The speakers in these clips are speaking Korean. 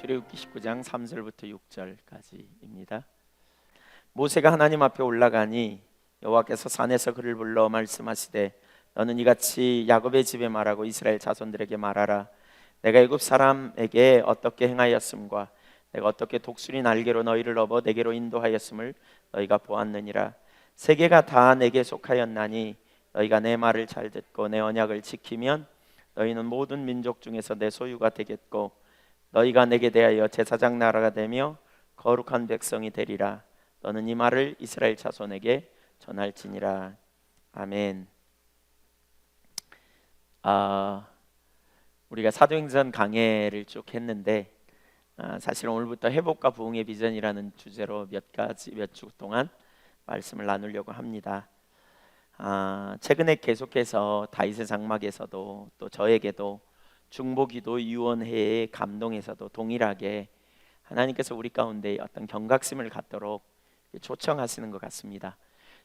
출애굽기 19장 3절부터 6절까지입니다. 모세가 하나님 앞에 올라가니 여호와께서 산에서 그를 불러 말씀하시되 너는 이같이 야곱의 집에 말하고 이스라엘 자손들에게 말하라. 내가 애굽 사람에게 어떻게 행하였음과 내가 어떻게 독수리 날개로 너희를 업어 내게로 인도하였음을 너희가 보았느니라. 세계가 다 내게 속하였나니 너희가 내 말을 잘 듣고 내 언약을 지키면 너희는 모든 민족 중에서 내 소유가 되겠고 너희가 내게 대하여 제사장 나라가 되며 거룩한 백성이 되리라. 너는 이 말을 이스라엘 자손에게 전할지니라. 아멘. 우리가 사도행전 강해를 쭉 했는데 사실 오늘부터 회복과 부흥의 비전이라는 주제로 몇 주 동안 말씀을 나누려고 합니다. 최근에 계속해서 다윗의 장막에서도 또 저에게도 중보기도 유언회의 감동에서도 동일하게 하나님께서 우리 가운데 어떤 경각심을 갖도록 초청하시는 것 같습니다.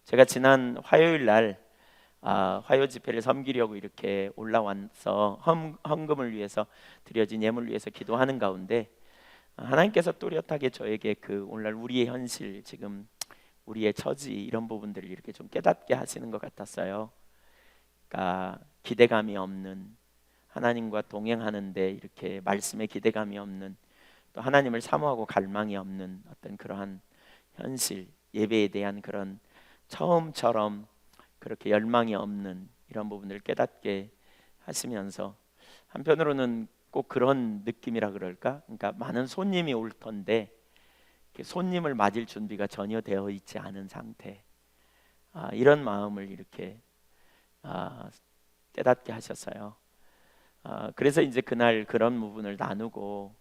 제가 지난 화요일 날 화요 집회를 섬기려고 이렇게 올라와서 헌금을 위해서 드려진 예물을 위해서 기도하는 가운데 하나님께서 또렷하게 저에게 그 오늘날 우리의 현실, 지금 우리의 처지 이런 부분들을 이렇게 좀 깨닫게 하시는 것 같았어요. 그러니까 기대감이 없는, 하나님과 동행하는데 이렇게 말씀에 기대감이 없는, 또 하나님을 사모하고 갈망이 없는 어떤 그러한 현실, 예배에 대한 그런 처음처럼 그렇게 열망이 없는 이런 부분을 깨닫게 하시면서 한편으로는 꼭 그런 느낌이라 그럴까? 그러니까 많은 손님이 올 텐데 손님을 맞을 준비가 전혀 되어 있지 않은 상태, 이런 마음을 이렇게 깨닫게 하셨어요. 그래서 이제 그날 그런 부분을 나누고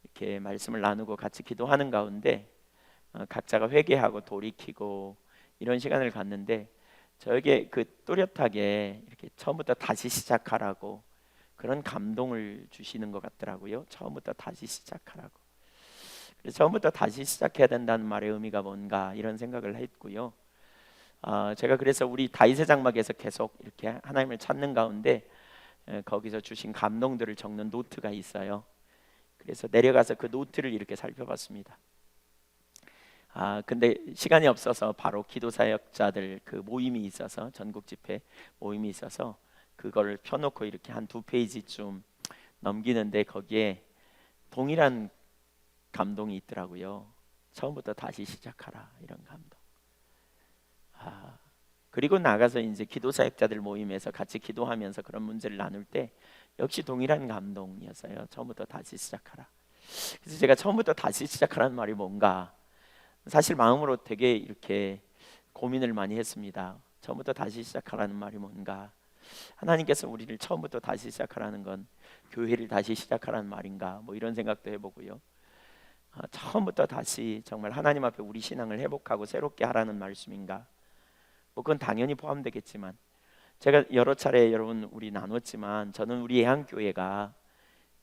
이렇게 말씀을 나누고 같이 기도하는 가운데 각자가 회개하고 돌이키고 이런 시간을 갖는데 저에게 그 또렷하게 이렇게 처음부터 다시 시작하라고 그런 감동을 주시는 것 같더라고요. 처음부터 다시 시작하라고. 그래서 처음부터 다시 시작해야 된다는 말의 의미가 뭔가 이런 생각을 했고요. 제가 그래서 우리 다윗의 장막에서 계속 이렇게 하나님을 찾는 가운데 거기서 주신 감동들을 적는 노트가 있어요. 그래서 내려가서 그 노트를 이렇게 살펴봤습니다. 근데 시간이 없어서 바로 기도사역자들 그 모임이 있어서, 전국 집회 모임이 있어서 그걸 펴놓고 이렇게 한 2페이지쯤 넘기는데 거기에 동일한 감동이 있더라고요. 처음부터 다시 시작하라, 이런 감동. 그리고 나가서 이제 기도사역자들 모임에서 같이 기도하면서 그런 문제를 나눌 때 역시 동일한 감동이었어요. 처음부터 다시 시작하라. 그래서 제가 처음부터 다시 시작하라는 말이 뭔가 사실 마음으로 되게 이렇게 고민을 많이 했습니다. 처음부터 다시 시작하라는 말이 뭔가, 하나님께서 우리를 처음부터 다시 시작하라는 건 교회를 다시 시작하라는 말인가, 뭐 이런 생각도 해보고요. 처음부터 다시 정말 하나님 앞에 우리 신앙을 회복하고 새롭게 하라는 말씀인가, 뭐 그건 당연히 포함되겠지만 제가 여러 차례 여러분 우리 나눴지만 저는 우리 예한교회가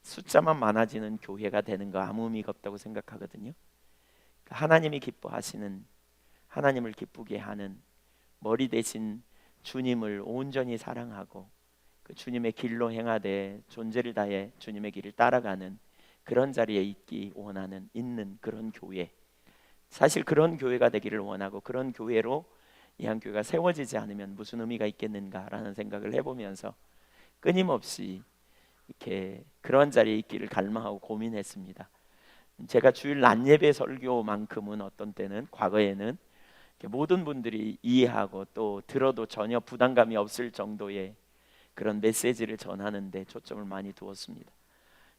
숫자만 많아지는 교회가 되는 거 아무 의미가 없다고 생각하거든요. 하나님이 기뻐하시는, 하나님을 기쁘게 하는 머리 대신 주님을 온전히 사랑하고 그 주님의 길로 행하되 존재를 다해 주님의 길을 따라가는 그런 자리에 있는 그런 교회, 사실 그런 교회가 되기를 원하고 그런 교회로 예한교회가 세워지지 않으면 무슨 의미가 있겠는가라는 생각을 해보면서 끊임없이 이렇게 그런 자리에 있기를 갈망하고 고민했습니다. 제가 주일 낮 예배 설교만큼은 어떤 때는 과거에는 모든 분들이 이해하고 또 들어도 전혀 부담감이 없을 정도의 그런 메시지를 전하는데 초점을 많이 두었습니다.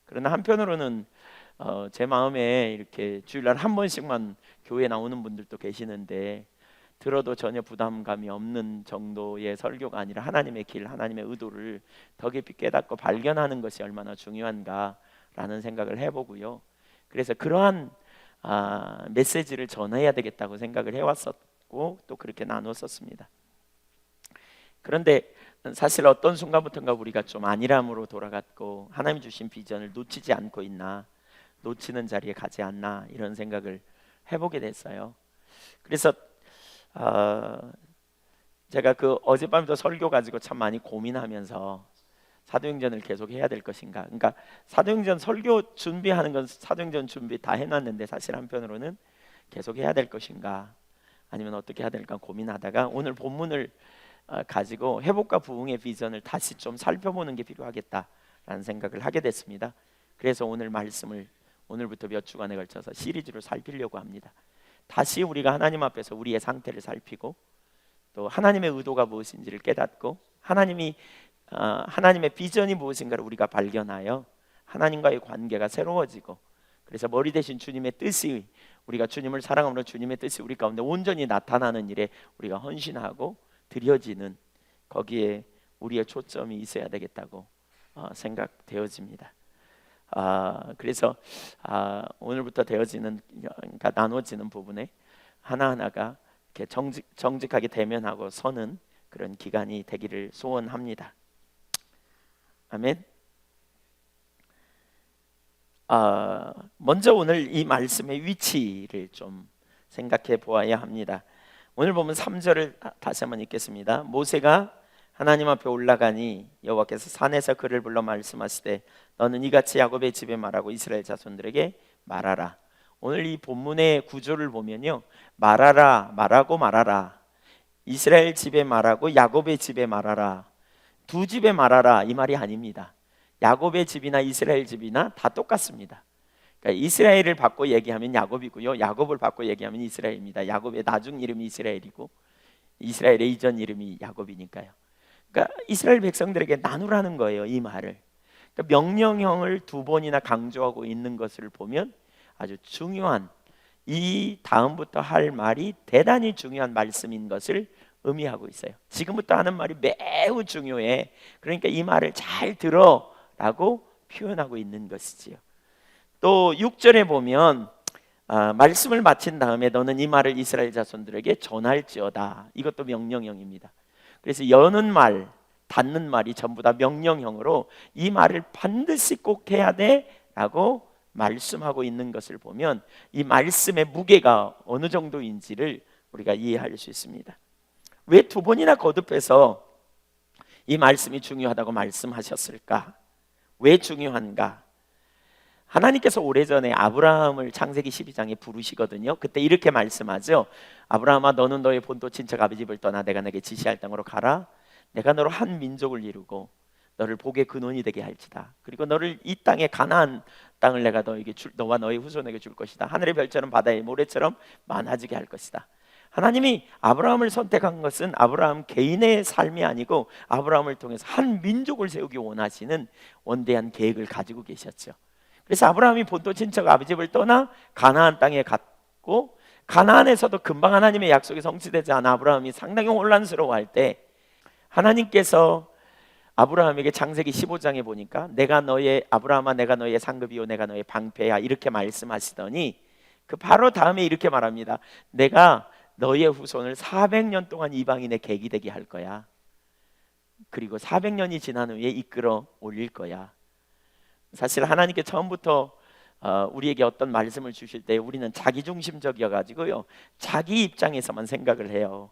그러나 한편으로는 제 마음에 이렇게 주일날 한 번씩만 교회 나오는 분들도 계시는데 들어도 전혀 부담감이 없는 정도의 설교가 아니라 하나님의 길, 하나님의 의도를 더 깊이 깨닫고 발견하는 것이 얼마나 중요한가라는 생각을 해보고요. 그래서 그러한 메시지를 전해야 되겠다고 생각을 해왔었고 또 그렇게 나눴었습니다. 그런데 사실 어떤 순간부터인가 우리가 좀 안일함으로 돌아갔고 하나님 주신 비전을 놓치지 않고 있나, 놓치는 자리에 가지 않나, 이런 생각을 해보게 됐어요. 그래서 제가 그 어젯밤부터 설교 가지고 참 많이 고민하면서 사도행전을 계속 해야 될 것인가? 그러니까 사도행전 설교 준비하는 건 사도행전 준비 다 해놨는데 사실 한편으로는 계속 해야 될 것인가? 아니면 어떻게 해야 될까 고민하다가 오늘 본문을 가지고 회복과 부흥의 비전을 다시 좀 살펴보는 게 필요하겠다라는 생각을 하게 됐습니다. 그래서 오늘 말씀을 오늘부터 몇 주간에 걸쳐서 시리즈로 살피려고 합니다. 다시 우리가 하나님 앞에서 우리의 상태를 살피고 또 하나님의 의도가 무엇인지를 깨닫고 하나님의 비전이 무엇인가를 우리가 발견하여 하나님과의 관계가 새로워지고 그래서 머리 대신 주님의 뜻이 우리가 주님을 사랑함으로 주님의 뜻이 우리 가운데 온전히 나타나는 일에 우리가 헌신하고 드려지는 거기에 우리의 초점이 있어야 되겠다고 생각되어집니다. 그래서 오늘부터 되어지는 그러니까 나눠지는 부분에 하나하나가 이렇게 정직하게 대면하고 서는 그런 기간이 되기를 소원합니다. 아멘. 먼저 오늘 이 말씀의 위치를 좀 생각해 보아야 합니다. 오늘 보면 3절을 다시 한번 읽겠습니다. 모세가 하나님 앞에 올라가니 여호와께서 산에서 그를 불러 말씀하시되 너는 이같이 야곱의 집에 말하고 이스라엘 자손들에게 말하라. 오늘 이 본문의 구조를 보면요, 말하고 말하라, 이스라엘 집에 말하고 야곱의 집에 말하라, 두 집에 말하라 이 말이 아닙니다. 야곱의 집이나 이스라엘 집이나 다 똑같습니다. 그러니까 이스라엘을 바꿔 얘기하면 야곱이고요, 야곱을 바꿔 얘기하면 이스라엘입니다. 야곱의 나중 이름이 이스라엘이고 이스라엘의 이전 이름이 야곱이니까요. 그러니까 이스라엘 백성들에게 나누라는 거예요, 이 말을. 그러니까 명령형을 두 번이나 강조하고 있는 것을 보면 아주 중요한, 이 다음부터 할 말이 대단히 중요한 말씀인 것을 의미하고 있어요. 지금부터 하는 말이 매우 중요해. 그러니까 이 말을 잘 들어라고 표현하고 있는 것이지요. 또 6절에 보면 말씀을 마친 다음에 너는 이 말을 이스라엘 자손들에게 전할지어다. 이것도 명령형입니다. 그래서 여는 말, 닫는 말이 전부 다 명령형으로 이 말을 반드시 꼭 해야 돼 라고 말씀하고 있는 것을 보면 이 말씀의 무게가 어느 정도인지를 우리가 이해할 수 있습니다. 왜 두 번이나 거듭해서 이 말씀이 중요하다고 말씀하셨을까? 왜 중요한가? 하나님께서 오래전에 아브라함을 창세기 12장에 부르시거든요. 그때 이렇게 말씀하죠. 아브라함아, 너는 너의 본토 친척 아비 집을 떠나 내가 내게 지시할 땅으로 가라. 내가 너로 한 민족을 이루고 너를 복의 근원이 되게 할지다. 그리고 너를 이 땅에 가나안 땅을 내가 너와 너의 후손에게 줄 것이다. 하늘의 별처럼 바다의 모래처럼 많아지게 할 것이다. 하나님이 아브라함을 선택한 것은 아브라함 개인의 삶이 아니고 아브라함을 통해서 한 민족을 세우기 원하시는 원대한 계획을 가지고 계셨죠. 그래서 아브라함이 본토 친척 아비 집을 떠나 가나안 땅에 갔고, 가나안에서도 금방 하나님의 약속이 성취되지 않아 아브라함이 상당히 혼란스러워할 때 하나님께서 아브라함에게 창세기 15장에 보니까 아브라함아 내가 너의 상급이요 내가 너의 방패야 이렇게 말씀하시더니 그 바로 다음에 이렇게 말합니다. 내가 너의 후손을 400년 동안 이방인의 객이 되게 할 거야. 그리고 400년이 지난 후에 이끌어 올릴 거야. 사실 하나님께 처음부터 우리에게 어떤 말씀을 주실 때 우리는 자기중심적이어 가지고요, 자기 입장에서만 생각을 해요.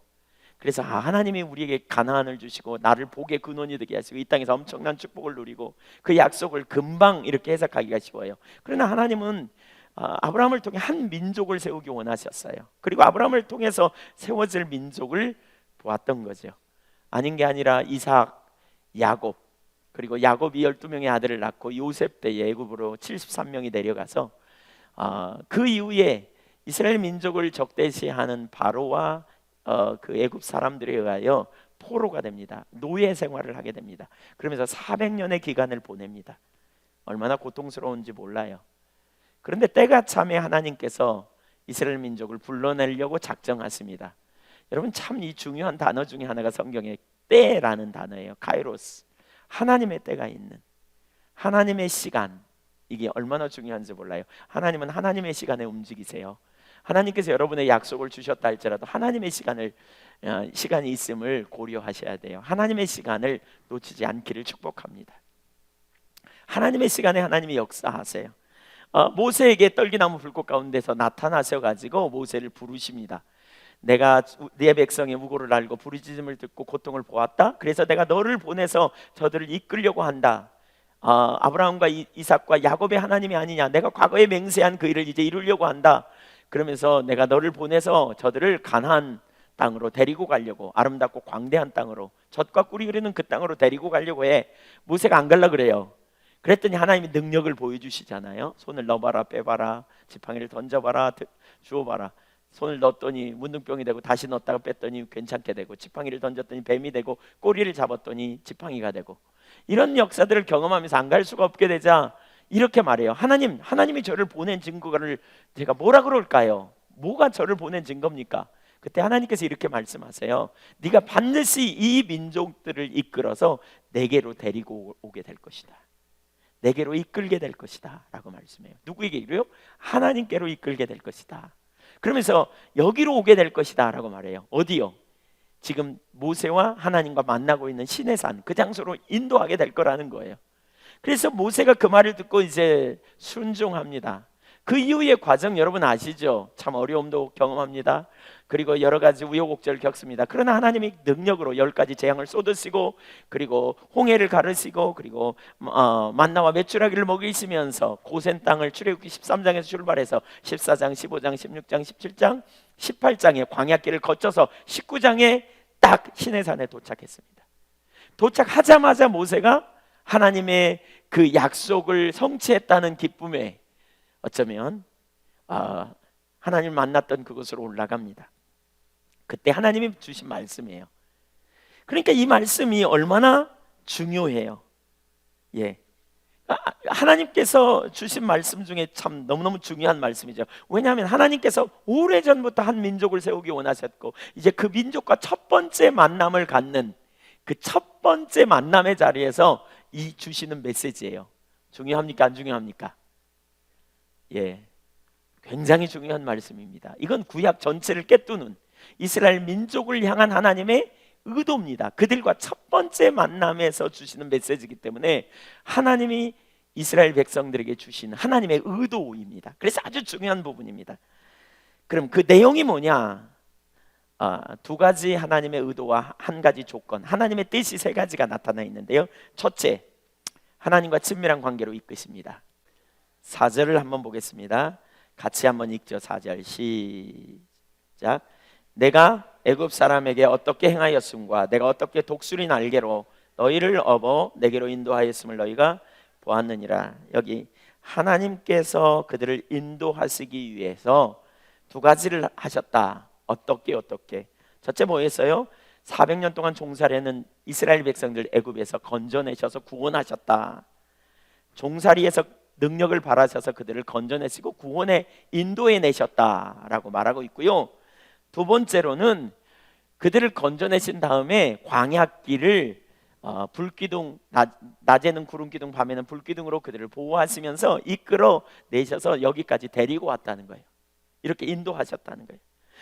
그래서 하나님이 우리에게 가나안을 주시고 나를 복의 근원이 되게 하시고 이 땅에서 엄청난 축복을 누리고 그 약속을 금방 이렇게 해석하기가 쉬워요. 그러나 하나님은 아브라함을 통해 한 민족을 세우기 원하셨어요. 그리고 아브라함을 통해서 세워질 민족을 보았던 거죠. 아닌 게 아니라 이삭, 야곱, 그리고 야곱이 12명의 아들을 낳고 요셉 때 애굽으로 73명이 내려가서 그 이후에 이스라엘 민족을 적대시하는 바로와 그 애굽 사람들에 의하여 포로가 됩니다. 노예 생활을 하게 됩니다. 그러면서 400년의 기간을 보냅니다. 얼마나 고통스러운지 몰라요. 그런데 때가 참에 하나님께서 이스라엘 민족을 불러내려고 작정하십니다. 여러분, 참 이 중요한 단어 중에 하나가 성경에 때라는 단어예요. 카이로스. 하나님의 때가 있는, 하나님의 시간, 이게 얼마나 중요한지 몰라요. 하나님은 하나님의 시간에 움직이세요. 하나님께서 여러분의 약속을 주셨다 할지라도 하나님의 시간이 있음을 고려하셔야 돼요. 하나님의 시간을 놓치지 않기를 축복합니다. 하나님의 시간에 하나님이 역사하세요. 모세에게 떨기나무 불꽃 가운데서 나타나셔 가지고 모세를 부르십니다. 내가 네 백성의 우고를 알고 부르짖음을 듣고 고통을 보았다. 그래서 내가 너를 보내서 저들을 이끌려고 한다. 아브라함과 이삭과 야곱의 하나님이 아니냐, 내가 과거에 맹세한 그 일을 이제 이루려고 한다. 그러면서 내가 너를 보내서 저들을 가나안 땅으로 데리고 가려고, 아름답고 광대한 땅으로, 젖과 꿀이 흐르는 그 땅으로 데리고 가려고 해. 모세가 안 갈라 그래요. 그랬더니 하나님이 능력을 보여주시잖아요. 손을 넣어봐라, 빼봐라, 지팡이를 던져봐라, 주워봐라. 손을 넣었더니 문둥병이 되고, 다시 넣었다가 뺐더니 괜찮게 되고, 지팡이를 던졌더니 뱀이 되고, 꼬리를 잡았더니 지팡이가 되고, 이런 역사들을 경험하면서 안 갈 수가 없게 되자 이렇게 말해요. 하나님이 저를 보낸 증거를 제가 뭐라 그럴까요? 뭐가 저를 보낸 증거입니까? 그때 하나님께서 이렇게 말씀하세요. 네가 반드시 이 민족들을 이끌어서 내게로 데리고 오게 될 것이다. 내게로 이끌게 될 것이다 라고 말씀해요. 누구에게로요? 하나님께로 이끌게 될 것이다. 그러면서 여기로 오게 될 것이다 라고 말해요. 어디요? 지금 모세와 하나님과 만나고 있는 시내산, 그 장소로 인도하게 될 거라는 거예요. 그래서 모세가 그 말을 듣고 이제 순종합니다. 그 이후의 과정 여러분 아시죠? 참 어려움도 경험합니다. 그리고 여러 가지 우여곡절을 겪습니다. 그러나 하나님이 능력으로 10가지 재앙을 쏟으시고, 그리고 홍해를 가르시고, 그리고 만나와 메추라기를 먹이시면서 고센 땅을 출애굽기 13장에서 출발해서 14장, 15장, 16장, 17장, 18장의 광야길을 거쳐서 19장에 딱 시내산에 도착했습니다. 도착하자마자 모세가 하나님의 그 약속을 성취했다는 기쁨에 어쩌면 하나님을 만났던 그곳으로 올라갑니다. 그때 하나님이 주신 말씀이에요. 그러니까 이 말씀이 얼마나 중요해요. 예, 하나님께서 주신 말씀 중에 참 너무너무 중요한 말씀이죠. 왜냐하면 하나님께서 오래전부터 한 민족을 세우기 원하셨고, 이제 그 민족과 첫 번째 만남을 갖는 그 첫 번째 만남의 자리에서 이 주시는 메시지예요. 중요합니까? 안 중요합니까? 예, 굉장히 중요한 말씀입니다. 이건 구약 전체를 꿰뚫는 이스라엘 민족을 향한 하나님의 의도입니다. 그들과 첫 번째 만남에서 주시는 메시지이기 때문에 하나님이 이스라엘 백성들에게 주신 하나님의 의도입니다. 그래서 아주 중요한 부분입니다. 그럼 그 내용이 뭐냐? 두 가지 하나님의 의도와 한 가지 조건, 하나님의 뜻이 세 가지가 나타나 있는데요. 첫째, 하나님과 친밀한 관계로 이끄십니다. 4절을 한번 보겠습니다. 같이 한번 읽죠. 4절 시작. 내가 애굽 사람에게 어떻게 행하였음과 내가 어떻게 독수리 날개로 너희를 업어 내게로 인도하였음을 너희가 보았느니라. 여기 하나님께서 그들을 인도하시기 위해서 두 가지를 하셨다. 어떻게? 첫째 뭐였어요? 400년 동안 종살이하는 이스라엘 백성들 애굽에서 건져내셔서 구원하셨다. 종살이에서 능력을 발하셔서 그들을 건져내시고 구원에 인도해 내셨다라고 말하고 있고요. 두 번째로는 그들을 건져내신 다음에 광야길을 불기둥, 낮에는 구름기둥, 밤에는 불기둥으로 그들을 보호하시면서 이끌어 내셔서 여기까지 데리고 왔다는 거예요. 이렇게 인도하셨다는 거예요.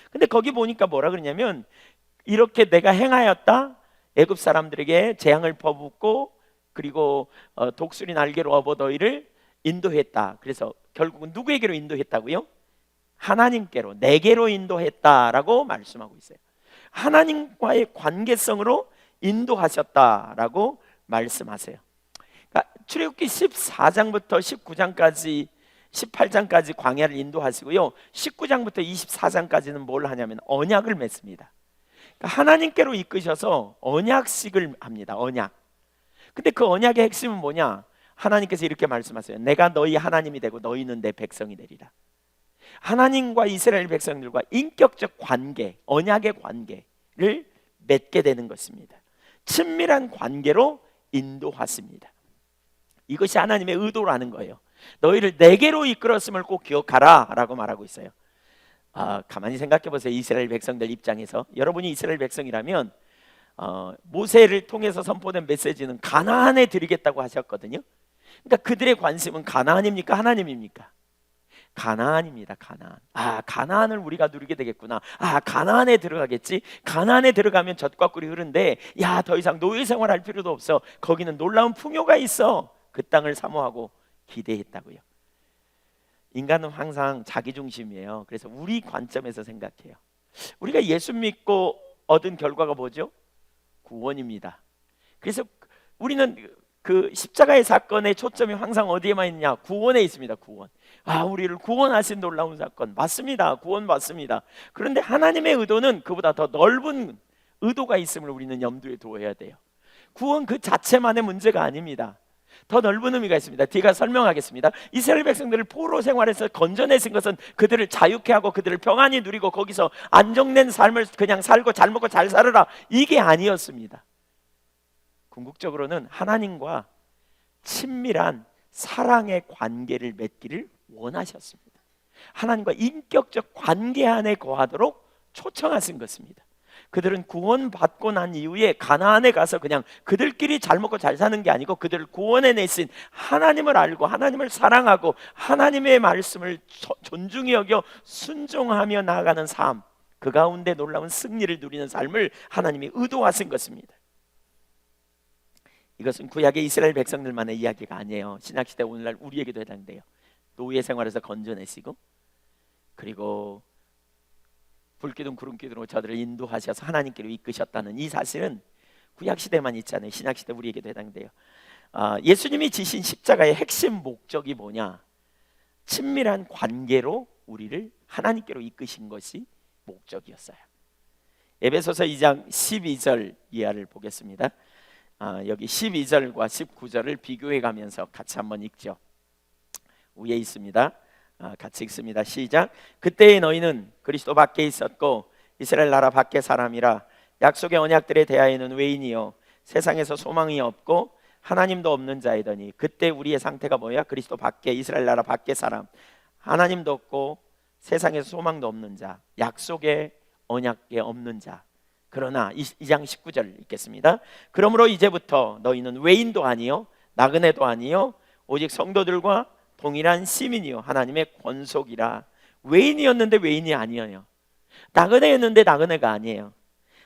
근데 거기 보니까 뭐라 그러냐면, 이렇게 내가 행하였다, 애굽 사람들에게 재앙을 퍼붓고, 그리고 독수리 날개로 업어 너희를 인도했다. 그래서 결국은 누구에게로 인도했다고요? 하나님께로, 내게로 인도했다라고 말씀하고 있어요. 하나님과의 관계성으로 인도하셨다라고 말씀하세요. 그러니까 출애굽기 14장부터 19장까지 18장까지 광야를 인도하시고요, 19장부터 24장까지는 뭘 하냐면 언약을 맺습니다. 그러니까 하나님께로 이끄셔서 언약식을 합니다. 언약. 근데 그 언약의 핵심은 뭐냐? 하나님께서 이렇게 말씀하세요. 내가 너희 하나님이 되고 너희는 내 백성이 되리라. 하나님과 이스라엘 백성들과 인격적 관계, 언약의 관계를 맺게 되는 것입니다. 친밀한 관계로 인도하십니다. 이것이 하나님의 의도라는 거예요. 너희를 내게로 이끌었음을 꼭 기억하라 라고 말하고 있어요. 가만히 생각해 보세요. 이스라엘 백성들 입장에서, 여러분이 이스라엘 백성이라면 모세를 통해서 선포된 메시지는 가나안에 드리겠다고 하셨거든요. 그러니까 그들의 관심은 가나안입니까? 하나님입니까? 가나안입니다. 가나안. 가나안을 우리가 누리게 되겠구나. 가나안에 들어가겠지. 가나안에 들어가면 젖과 꿀이 흐른데, 더 이상 노예 생활할 필요도 없어. 거기는 놀라운 풍요가 있어. 그 땅을 사모하고 기대했다고요. 인간은 항상 자기 중심이에요. 그래서 우리 관점에서 생각해요. 우리가 예수 믿고 얻은 결과가 뭐죠? 구원입니다. 그래서 우리는 그 십자가의 사건의 초점이 항상 어디에만 있냐? 구원에 있습니다. 구원. 우리를 구원하신 놀라운 사건 맞습니다. 구원 맞습니다. 그런데 하나님의 의도는 그보다 더 넓은 의도가 있음을 우리는 염두에 두어야 돼요. 구원 그 자체만의 문제가 아닙니다. 더 넓은 의미가 있습니다. 뒤가 설명하겠습니다. 이스라엘 백성들을 포로 생활에서 건져내신 것은 그들을 자유케 하고 그들을 평안히 누리고 거기서 안정된 삶을 그냥 살고 잘 먹고 잘 살아라, 이게 아니었습니다. 궁극적으로는 하나님과 친밀한 사랑의 관계를 맺기를 원하셨습니다. 하나님과 인격적 관계 안에 거하도록 초청하신 것입니다. 그들은 구원받고 난 이후에 가나안에 가서 그냥 그들끼리 잘 먹고 잘 사는 게 아니고 그들을 구원해내신 하나님을 알고 하나님을 사랑하고 하나님의 말씀을 존중히 여겨 순종하며 나아가는 삶, 그 가운데 놀라운 승리를 누리는 삶을 하나님이 의도하신 것입니다. 이것은 구약의 이스라엘 백성들만의 이야기가 아니에요. 신약시대 오늘날 우리에게도 해당돼요. 노예 생활에서 건져내시고 그리고 불기둥 구름기둥으로 저들을 인도하셔서 하나님께로 이끄셨다는 이 사실은 구약시대만 있지 않아요. 신약시대 우리에게도 해당돼요. 예수님이 지신 십자가의 핵심 목적이 뭐냐? 친밀한 관계로 우리를 하나님께로 이끄신 것이 목적이었어요. 에베소서 2장 12절 이하를 보겠습니다. 여기 12절과 19절을 비교해 가면서 같이 한번 읽죠. 위에 있습니다. 같이 읽습니다. 시작. 그때의 너희는 그리스도 밖에 있었고 이스라엘 나라 밖의 사람이라 약속의 언약들에 대하여는 외인이요 세상에서 소망이 없고 하나님도 없는 자이더니, 그때 우리의 상태가 뭐야? 그리스도 밖에, 이스라엘 나라 밖의 사람, 하나님도 없고 세상에서 소망도 없는 자, 약속의 언약에 없는 자. 그러나 2장 19절 읽겠습니다. 그러므로 이제부터 너희는 외인도 아니요 나그네도 아니요 오직 성도들과 동일한 시민이요 하나님의 권속이라. 외인이었는데 외인이 아니에요. 나그네였는데 나그네가 아니에요.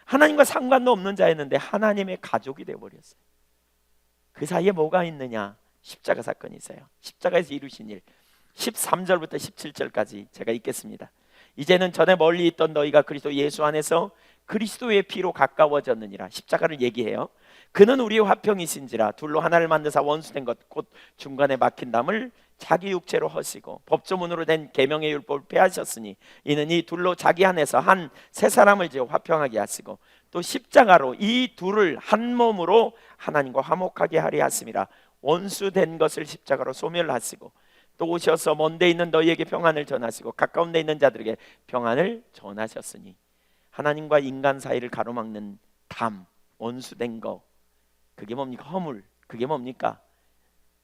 하나님과 상관도 없는 자였는데 하나님의 가족이 되어버렸어요. 그 사이에 뭐가 있느냐? 십자가 사건이 있어요. 십자가에서 이루신 일 13절부터 17절까지 제가 읽겠습니다. 이제는 전에 멀리 있던 너희가 그리스도 예수 안에서 그리스도의 피로 가까워졌느니라. 십자가를 얘기해요. 그는 우리의 화평이신지라 둘로 하나를 만드사 원수된 것 곧 중간에 막힌 담을 자기 육체로 허시고 법조문으로 된 계명의 율법을 폐하셨으니 이는 이 둘로 자기 안에서 한 새 사람을 지어 화평하게 하시고 또 십자가로 이 둘을 한 몸으로 하나님과 화목하게 하려 하심이라. 원수된 것을 십자가로 소멸하시고 또 오셔서 먼데 있는 너희에게 평안을 전하시고 가까운 데 있는 자들에게 평안을 전하셨으니. 하나님과 인간 사이를 가로막는 담, 원수된 거, 그게 뭡니까? 허물. 그게 뭡니까?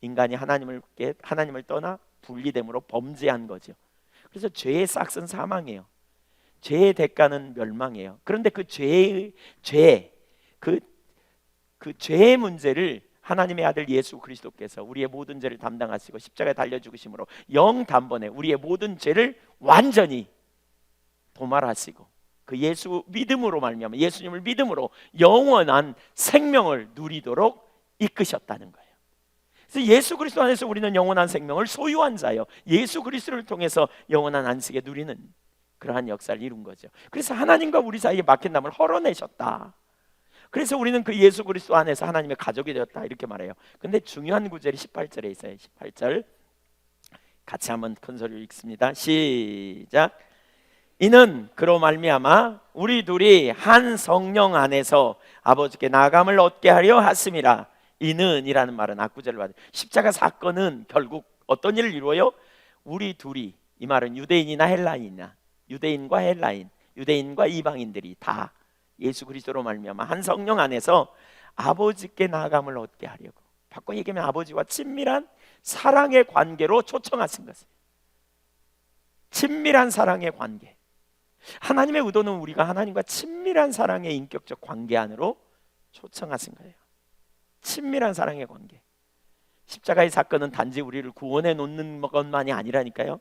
인간이 하나님을 떠나 분리됨으로 범죄한 거죠. 그래서 죄의 싹은 사망이에요. 죄의 대가는 멸망이에요. 그런데 그 죄의 문제를 하나님의 아들 예수 그리스도께서 우리의 모든 죄를 담당하시고 십자가에 달려 죽으심으로 영단번에 우리의 모든 죄를 완전히 도말하시고 그 예수 믿음으로 말미암아 예수님을 믿음으로 영원한 생명을 누리도록 이끄셨다는 거예요. 그래서 예수 그리스도 안에서 우리는 영원한 생명을 소유한 자요, 예수 그리스도를 통해서 영원한 안식에 누리는 그러한 역사를 이룬 거죠. 그래서 하나님과 우리 사이에 막힌 담을 헐어내셨다. 그래서 우리는 그 예수 그리스도 안에서 하나님의 가족이 되었다, 이렇게 말해요. 근데 중요한 구절이 18절에 있어요. 18절 같이 한번 큰 소리로 읽습니다. 시작. 이는 그로 말미암아 우리 둘이 한 성령 안에서 아버지께 나감을 얻게 하려 하심이라. 이는 이라는 말은 앞구절을 받아요. 십자가 사건은 결국 어떤 일을 이루어요? 우리 둘이, 이 말은 유대인이나 헬라인이나 유대인과 헬라인, 유대인과 이방인들이 다 예수 그리스도로 말미암아 한 성령 안에서 아버지께 나감을 얻게 하려고, 바꿔 얘기하면 아버지와 친밀한 사랑의 관계로 초청하신 것이에요. 친밀한 사랑의 관계. 하나님의 의도는 우리가 하나님과 친밀한 사랑의 인격적 관계 안으로 초청하신 거예요. 친밀한 사랑의 관계. 십자가의 사건은 단지 우리를 구원해 놓는 것만이 아니라니까요.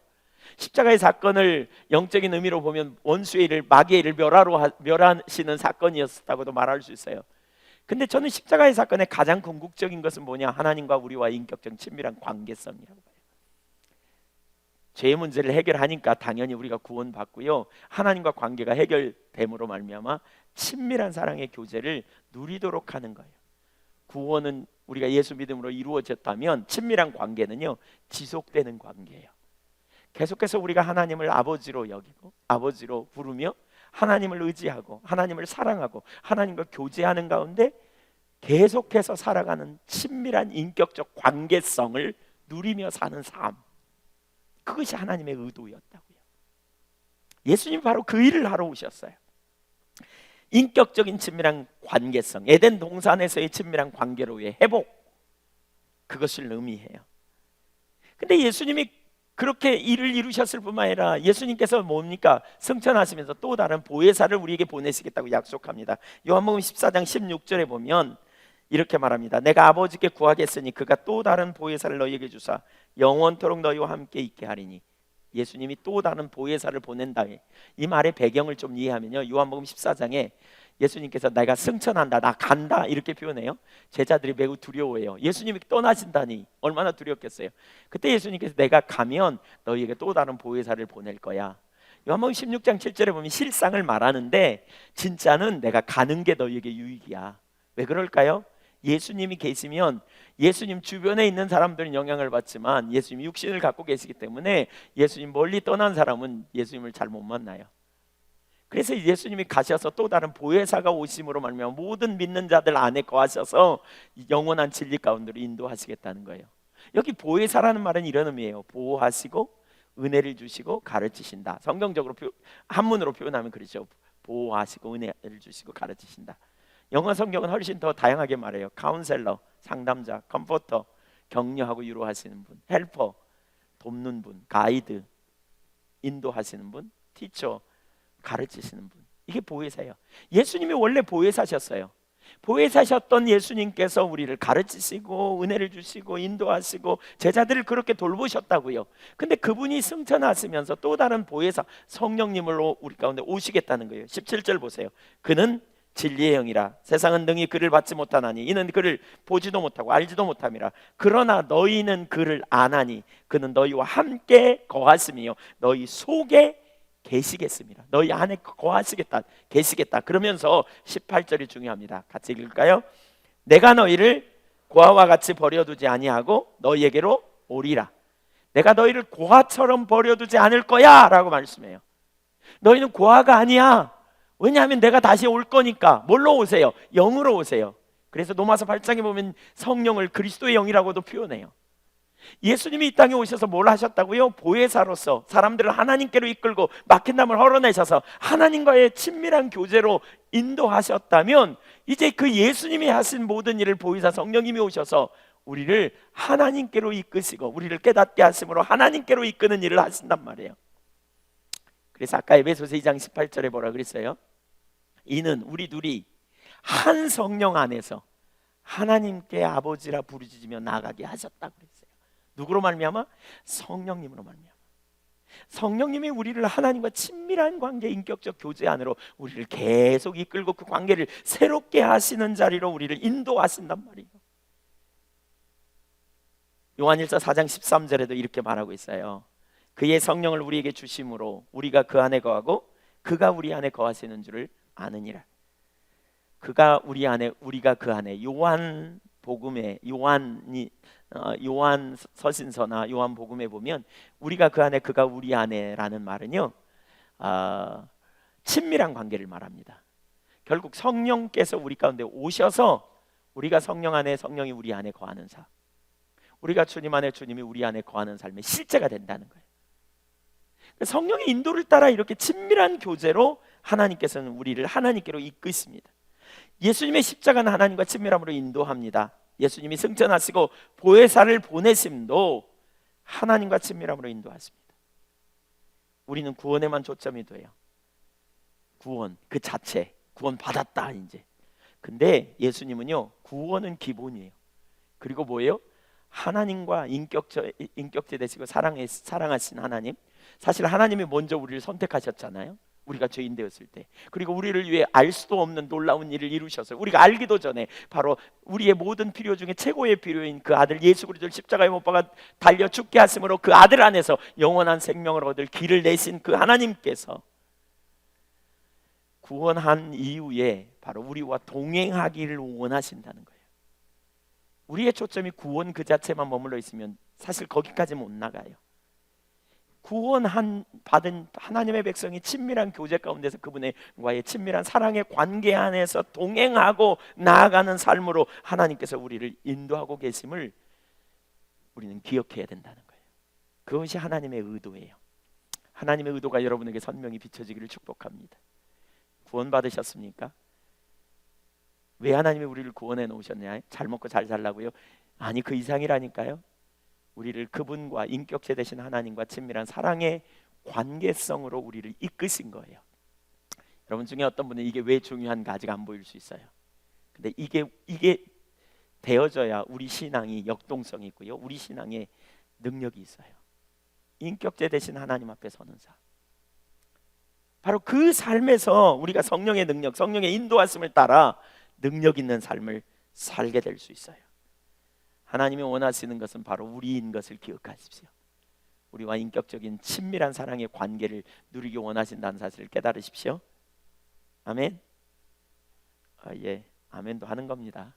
십자가의 사건을 영적인 의미로 보면 원수의 일을, 마귀의 일을 멸하시는 사건이었다고도 말할 수 있어요. 근데 저는 십자가의 사건의 가장 궁극적인 것은 뭐냐? 하나님과 우리와 인격적 친밀한 관계성이라고 봐요. 죄의 문제를 해결하니까 당연히 우리가 구원받고요, 하나님과 관계가 해결됨으로 말미암아 친밀한 사랑의 교제를 누리도록 하는 거예요. 구원은 우리가 예수 믿음으로 이루어졌다면 친밀한 관계는요 지속되는 관계예요. 계속해서 우리가 하나님을 아버지로 여기고 아버지로 부르며 하나님을 의지하고 하나님을 사랑하고 하나님과 교제하는 가운데 계속해서 살아가는 친밀한 인격적 관계성을 누리며 사는 삶, 그것이 하나님의 의도였다고요. 예수님이 바로 그 일을 하러 오셨어요. 인격적인 친밀한 관계성, 에덴 동산에서의 친밀한 관계로의 회복, 그것을 의미해요. 근데 예수님이 그렇게 일을 이루셨을 뿐만 아니라 예수님께서 뭡니까? 승천하시면서 또 다른 보혜사를 우리에게 보내시겠다고 약속합니다. 요한복음 14장 16절에 보면 이렇게 말합니다. 내가 아버지께 구하겠으니 그가 또 다른 보혜사를 너희에게 주사 영원토록 너희와 함께 있게 하리니. 예수님이 또 다른 보혜사를 보낸다. 이 말의 배경을 좀 이해하면요, 요한복음 14장에 예수님께서 내가 승천한다, 나 간다 이렇게 표현해요. 제자들이 매우 두려워해요. 예수님이 떠나신다니 얼마나 두렵겠어요. 그때 예수님께서 내가 가면 너희에게 또 다른 보혜사를 보낼 거야. 요한복음 16장 7절에 보면 실상을 말하는데 진짜는 내가 가는 게 너희에게 유익이야. 왜 그럴까요? 예수님이 계시면 예수님 주변에 있는 사람들은 영향을 받지만 예수님이 육신을 갖고 계시기 때문에 예수님 멀리 떠난 사람은 예수님을 잘 못 만나요. 그래서 예수님이 가셔서 또 다른 보혜사가 오심으로 말미암아 모든 믿는 자들 안에 거하셔서 영원한 진리 가운데로 인도하시겠다는 거예요. 여기 보혜사라는 말은 이런 의미예요. 보호하시고 은혜를 주시고 가르치신다. 성경적으로 한문으로 표현하면 그렇죠. 보호하시고 은혜를 주시고 가르치신다. 영어 성경은 훨씬 더 다양하게 말해요. 카운셀러, 상담자, 컴포터, 격려하고 위로하시는 분, 헬퍼, 돕는 분, 가이드, 인도하시는 분, 티처, 가르치시는 분. 이게 보혜사예요. 예수님이 원래 보혜사셨어요. 보혜사셨던 예수님께서 우리를 가르치시고 은혜를 주시고 인도하시고 제자들을 그렇게 돌보셨다고요. 근데 그분이 승천하시면서 또 다른 보혜사 성령님으로 우리 가운데 오시겠다는 거예요. 17절 보세요. 그는 진리의 영이라 세상은 능히 그를 받지 못하나니 이는 그를 보지도 못하고 알지도 못함이라. 그러나 너희는 그를 아나니 그는 너희와 함께 거하시며 너희 속에 계시겠습니다. 너희 안에 거하시겠다, 계시겠다. 그러면서 18절이 중요합니다. 같이 읽을까요? 내가 너희를 고아와 같이 버려두지 아니하고 너희에게로 오리라. 내가 너희를 고아처럼 버려두지 않을 거야 라고 말씀해요. 너희는 고아가 아니야. 왜냐하면 내가 다시 올 거니까. 뭘로 오세요? 영으로 오세요. 그래서 로마서 8장에 보면 성령을 그리스도의 영이라고도 표현해요. 예수님이 이 땅에 오셔서 뭘 하셨다고요? 보혜사로서 사람들을 하나님께로 이끌고 막힌 담을 헐어내셔서 하나님과의 친밀한 교제로 인도하셨다면 이제 그 예수님이 하신 모든 일을 보혜사 성령님이 오셔서 우리를 하나님께로 이끄시고 우리를 깨닫게 하심으로 하나님께로 이끄는 일을 하신단 말이에요. 그래서 아까 에베소서 2장 18절에 뭐라 그랬어요? 이는 우리 둘이 한 성령 안에서 하나님께 아버지라 부르짖으며 나아가게 하셨다고 그랬어요. 누구로 말미암아? 성령님으로 말미암아. 성령님이 우리를 하나님과 친밀한 관계, 인격적 교제 안으로 우리를 계속 이끌고 그 관계를 새롭게 하시는 자리로 우리를 인도하신단 말이에요. 요한일서 4장 13절에도 이렇게 말하고 있어요. 그의 성령을 우리에게 주심으로 우리가 그 안에 거하고 그가 우리 안에 거하시는 줄을 아느니라. 그가 우리 안에 우리가 그 안에. 요한복음에 요한 서신서나 요한복음에 보면 우리가 그 안에 그가 우리 안에라는 말은요 친밀한 관계를 말합니다. 결국 성령께서 우리 가운데 오셔서 우리가 성령 안에 성령이 우리 안에 거하는 삶, 우리가 주님 안에 주님이 우리 안에 거하는 삶의 실제가 된다는 거예요. 성령의 인도를 따라 이렇게 친밀한 교제로 하나님께서는 우리를 하나님께로 이끄십니다. 예수님의 십자가는 하나님과 친밀함으로 인도합니다. 예수님이 승천하시고 보혜사를 보내심도 하나님과 친밀함으로 인도하십니다. 우리는 구원에만 초점이 돼요. 구원 그 자체, 구원 받았다 이제. 근데 예수님은요 구원은 기본이에요. 그리고 뭐예요? 하나님과 인격제 되시고 사랑하신 하나님. 사실 하나님이 먼저 우리를 선택하셨잖아요. 우리가 죄인 되었을 때, 그리고 우리를 위해 알 수도 없는 놀라운 일을 이루셔서 우리가 알기도 전에 바로 우리의 모든 필요 중에 최고의 필요인 그 아들 예수 그리스도를 십자가에 못 박아 달려 죽게 하심으로 그 아들 안에서 영원한 생명을 얻을 길을 내신 그 하나님께서 구원한 이후에 바로 우리와 동행하기를 원하신다는 거예요. 우리의 초점이 구원 그 자체만 머물러 있으면 사실 거기까지 못 나가요. 구원한 받은 하나님의 백성이 친밀한 교제 가운데서 그분과의 친밀한 사랑의 관계 안에서 동행하고 나아가는 삶으로 하나님께서 우리를 인도하고 계심을 우리는 기억해야 된다는 거예요. 그것이 하나님의 의도예요. 하나님의 의도가 여러분에게 선명히 비춰지기를 축복합니다. 구원 받으셨습니까? 왜 하나님이 우리를 구원해 놓으셨냐? 잘 먹고 잘 살라고요? 아니, 그 이상이라니까요. 우리를 그분과 인격체 되신 하나님과 친밀한 사랑의 관계성으로 우리를 이끄신 거예요. 여러분 중에 어떤 분은 이게 왜 중요한가 아직 안 보일 수 있어요. 근데 이게 되어져야 우리 신앙이 역동성이 있고요, 우리 신앙에 능력이 있어요. 인격체 되신 하나님 앞에 서는 삶, 바로 그 삶에서 우리가 성령의 능력, 성령의 인도하심을 따라 능력 있는 삶을 살게 될 수 있어요. 하나님이 원하시는 것은 바로 우리인 것을 기억하십시오. 우리와 인격적인 친밀한 사랑의 관계를 누리기 원하신다는 사실을 깨달으십시오. 아멘. 예, 아멘도 하는 겁니다.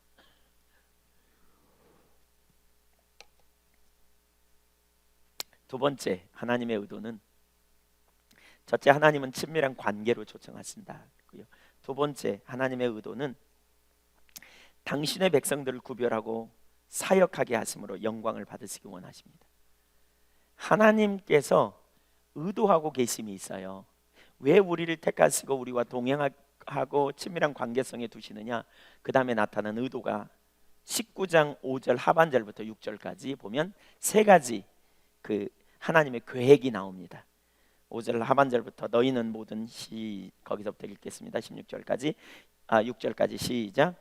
두 번째, 하나님의 의도는, 첫째, 하나님은 친밀한 관계로 초청하신다. 두 번째, 하나님의 의도는 당신의 백성들을 구별하고 사역하게 하심으로 영광을 받으시기 원하십니다. 하나님께서 의도하고 계심이 있어요. 왜 우리를 택하시고 우리와 동행하고 친밀한 관계성에 두시느냐? 그 다음에 나타난 의도가 19장 5절 하반절부터 6절까지 보면 세 가지 그 하나님의 계획이 나옵니다. 5절 하반절부터 너희는 모든 거기서부터 읽겠습니다. 16절까지 6절까지 시작.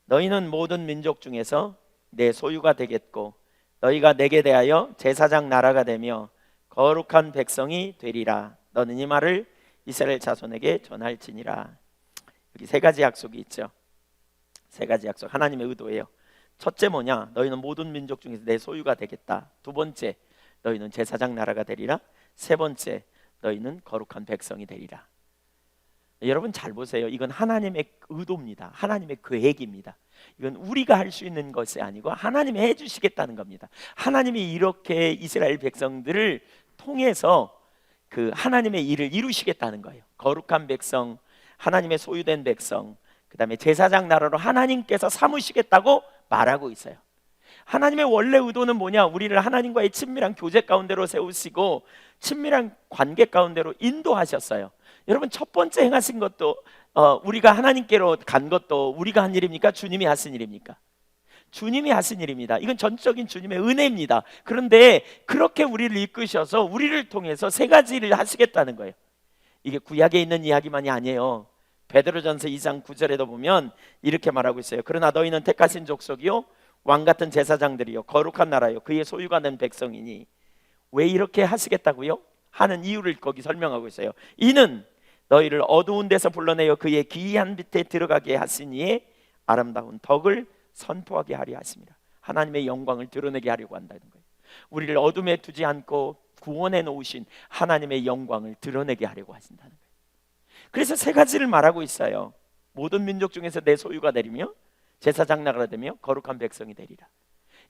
너희는 모든 민족 중에서 내 소유가 되겠고 너희가 내게 대하여 제사장 나라가 되며 거룩한 백성이 되리라. 너는 이 말을 이스라엘 자손에게 전할지니라. 여기 세 가지 약속이 있죠. 세 가지 약속, 하나님의 의도예요. 첫째 뭐냐? 너희는 모든 민족 중에서 내 소유가 되겠다. 두 번째, 너희는 제사장 나라가 되리라. 세 번째, 너희는 거룩한 백성이 되리라. 여러분 잘 보세요. 이건 하나님의 의도입니다. 하나님의 계획입니다. 이건 우리가 할 수 있는 것이 아니고 하나님이 해주시겠다는 겁니다. 하나님이 이렇게 이스라엘 백성들을 통해서 그 하나님의 일을 이루시겠다는 거예요. 거룩한 백성, 하나님의 소유된 백성, 그 다음에 제사장 나라로 하나님께서 삼으시겠다고 말하고 있어요. 하나님의 원래 의도는 뭐냐? 우리를 하나님과의 친밀한 교제 가운데로 세우시고 친밀한 관계 가운데로 인도하셨어요. 여러분, 첫 번째 행하신 것도 우리가 하나님께로 간 것도 우리가 한 일입니까? 주님이 하신 일입니까? 주님이 하신 일입니다. 이건 전적인 주님의 은혜입니다. 그런데 그렇게 우리를 이끄셔서 우리를 통해서 세 가지를 하시겠다는 거예요. 이게 구약에 있는 이야기만이 아니에요. 베드로전서 2장 9절에도 보면 이렇게 말하고 있어요. 그러나 너희는 택하신 족속이요 왕같은 제사장들이요 거룩한 나라요 그의 소유가 된 백성이니. 왜 이렇게 하시겠다고요? 하는 이유를 거기 설명하고 있어요. 이는 너희를 어두운 데서 불러내어 그의 기이한 빛에 들어가게 하시니에 아름다운 덕을 선포하게 하려 하십니다. 하나님의 영광을 드러내게 하려고 한다는 거예요. 우리를 어둠에 두지 않고 구원해 놓으신 하나님의 영광을 드러내게 하려고 하신다는 거예요. 그래서 세 가지를 말하고 있어요. 모든 민족 중에서 내 소유가 되리며 제사장 나라가 되며 거룩한 백성이 되리라.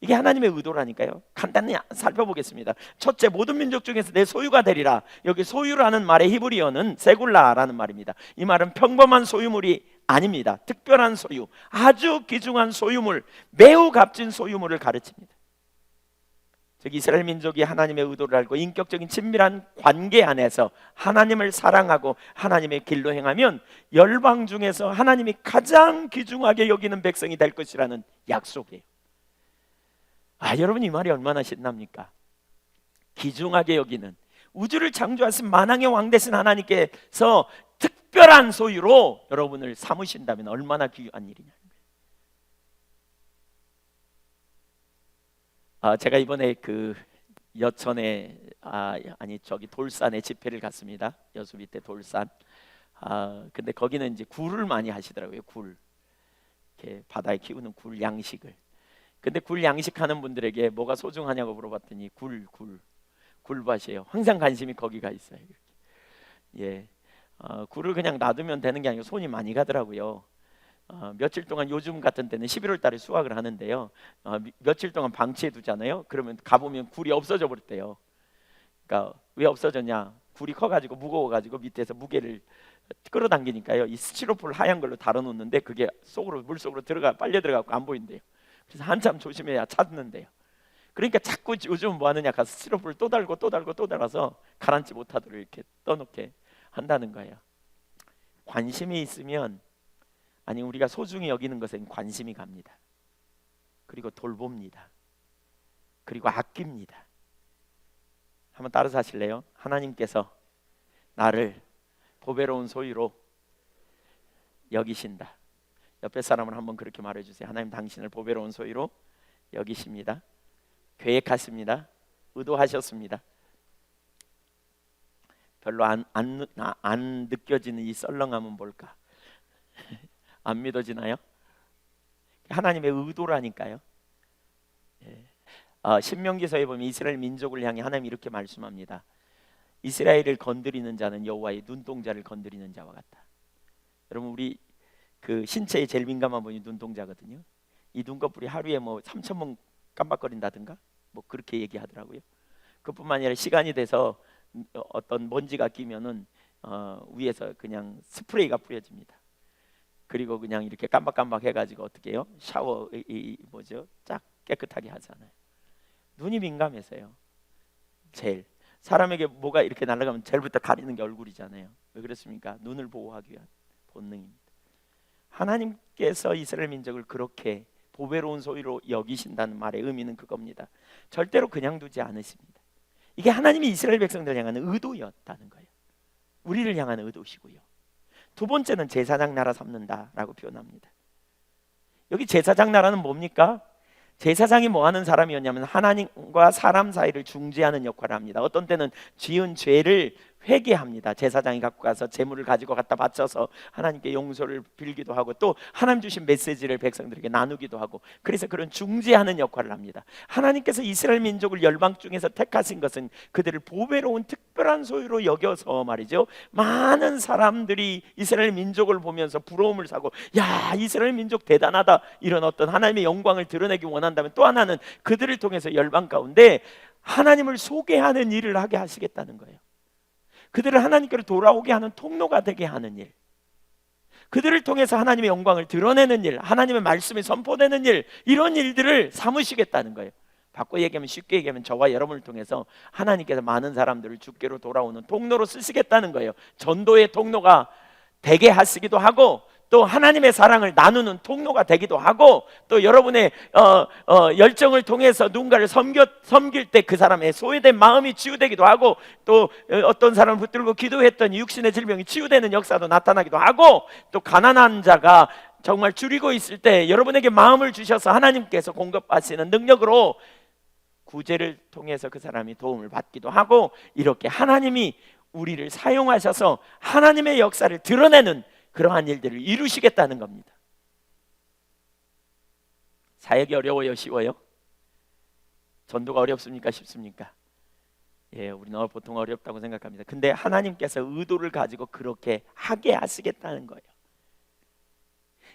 이게 하나님의 의도라니까요. 간단히 살펴보겠습니다. 첫째, 모든 민족 중에서 내 소유가 되리라. 여기 소유라는 말의 히브리어는 세굴라라는 말입니다. 이 말은 평범한 소유물이 아닙니다. 특별한 소유, 아주 귀중한 소유물, 매우 값진 소유물을 가르칩니다. 즉 이스라엘 민족이 하나님의 의도를 알고 인격적인 친밀한 관계 안에서 하나님을 사랑하고 하나님의 길로 행하면 열방 중에서 하나님이 가장 귀중하게 여기는 백성이 될 것이라는 약속이에요. 여러분, 이 말이 얼마나 신납니까? 귀중하게 여기는, 우주를 창조하신 만왕의 왕 되신 하나님께서 특별한 소유로 여러분을 삼으신다면 얼마나 귀한 일이냐. 제가 이번에 그 여천에 돌산에 집회를 갔습니다. 여수 밑에 돌산. 근데 거기는 이제 굴을 많이 하시더라고요. 굴, 이렇게 바다에 키우는 굴 양식을. 근데 굴 양식하는 분들에게 뭐가 소중하냐고 물어봤더니 굴밭이에요. 항상 관심이 거기가 있어요. 예, 굴을 그냥 놔두면 되는 게 아니고 손이 많이 가더라고요. 며칠 동안 요즘 같은 때는 11월 달에 수확을 하는데요. 며칠 동안 방치해 두잖아요. 그러면 가보면 굴이 없어져 버렸대요. 그러니까 왜 없어졌냐? 굴이 커가지고 무거워가지고 밑에서 무게를 끌어당기니까요. 이 스티로폼 하얀 걸로 달아놓는데 그게 물 속으로 빨려 들어가고 안 보인대요. 그래서 한참 조심해야 찾는데요. 그러니까 자꾸 요즘 뭐 하느냐 가서 스티로폼을 또 달고 또 달아서 가라앉지 못하도록 이렇게 떠놓게 한다는 거예요. 관심이 있으면, 아니 우리가 소중히 여기는 것엔 관심이 갑니다. 그리고 돌봅니다. 그리고 아낍니다. 한번 따라서 하실래요? 하나님께서 나를 보배로운 소유로 여기신다. 옆에 사람을 한번 그렇게 말해주세요. 하나님 당신을 보배로운 소유로 여기십니다. 계획하십니다. 의도하셨습니다. 별로 안 느껴지는 이 썰렁함은 뭘까? 안 믿어지나요? 하나님의 의도라니까요. 신명기서에 보면 이스라엘 민족을 향해 하나님이 이렇게 말씀합니다. 이스라엘을 건드리는 자는 여호와의 눈동자를 건드리는 자와 같다. 여러분, 우리 그 신체에 제일 민감한 분이 눈동자거든요. 이 눈꺼풀이 하루에 뭐 3,000번 깜빡거린다든가 뭐 그렇게 얘기하더라고요. 그뿐만 아니라 시간이 돼서 어떤 먼지가 끼면은 위에서 그냥 스프레이가 뿌려집니다. 그리고 그냥 이렇게 깜박깜박 해가지고 어떻게 해요? 샤워 쫙 깨끗하게 하잖아요. 눈이 민감해서요. 제일 사람에게 뭐가 이렇게 날아가면 제일부터 가리는 게 얼굴이잖아요. 왜 그렇습니까? 눈을 보호하기 위한 본능입니다. 하나님께서 이스라엘 민족을 그렇게 보배로운 소유로 여기신다는 말의 의미는 그겁니다. 절대로 그냥 두지 않으십니다. 이게 하나님이 이스라엘 백성들 향하는 의도였다는 거예요. 우리를 향하는 의도시고요. 두 번째는 제사장 나라 삼는다라고 표현합니다. 여기 제사장 나라는 뭡니까? 제사장이 뭐 하는 사람이었냐면 하나님과 사람 사이를 중재하는 역할을 합니다. 어떤 때는 지은 죄를 회개합니다. 제사장이 갖고 가서 제물을 가지고 갖다 바쳐서 하나님께 용서를 빌기도 하고 또 하나님 주신 메시지를 백성들에게 나누기도 하고, 그래서 그런 중재하는 역할을 합니다. 하나님께서 이스라엘 민족을 열방 중에서 택하신 것은 그들을 보배로운 특별한 소유로 여겨서 말이죠, 많은 사람들이 이스라엘 민족을 보면서 부러움을 사고 야, 이스라엘 민족 대단하다, 이런 어떤 하나님의 영광을 드러내기 원한다면, 또 하나는 그들을 통해서 열방 가운데 하나님을 소개하는 일을 하게 하시겠다는 거예요. 그들을 하나님께로 돌아오게 하는 통로가 되게 하는 일, 그들을 통해서 하나님의 영광을 드러내는 일, 하나님의 말씀이 선포되는 일, 이런 일들을 삼으시겠다는 거예요. 바꿔 얘기하면, 쉽게 얘기하면 저와 여러분을 통해서 하나님께서 많은 사람들을 주께로 돌아오는 통로로 쓰시겠다는 거예요. 전도의 통로가 되게 하시기도 하고, 또 하나님의 사랑을 나누는 통로가 되기도 하고, 또 여러분의 열정을 통해서 누군가를 섬길 때 그 사람의 소외된 마음이 치유되기도 하고, 또 어떤 사람을 붙들고 기도했더니 육신의 질병이 치유되는 역사도 나타나기도 하고, 또 가난한 자가 정말 줄이고 있을 때 여러분에게 마음을 주셔서 하나님께서 공급하시는 능력으로 구제를 통해서 그 사람이 도움을 받기도 하고, 이렇게 하나님이 우리를 사용하셔서 하나님의 역사를 드러내는 그러한 일들을 이루시겠다는 겁니다. 사역이 어려워요? 쉬워요? 전도가 어렵습니까? 쉽습니까? 우리는 보통 어렵다고 생각합니다. 근데 하나님께서 의도를 가지고 그렇게 하게 하시겠다는 거예요.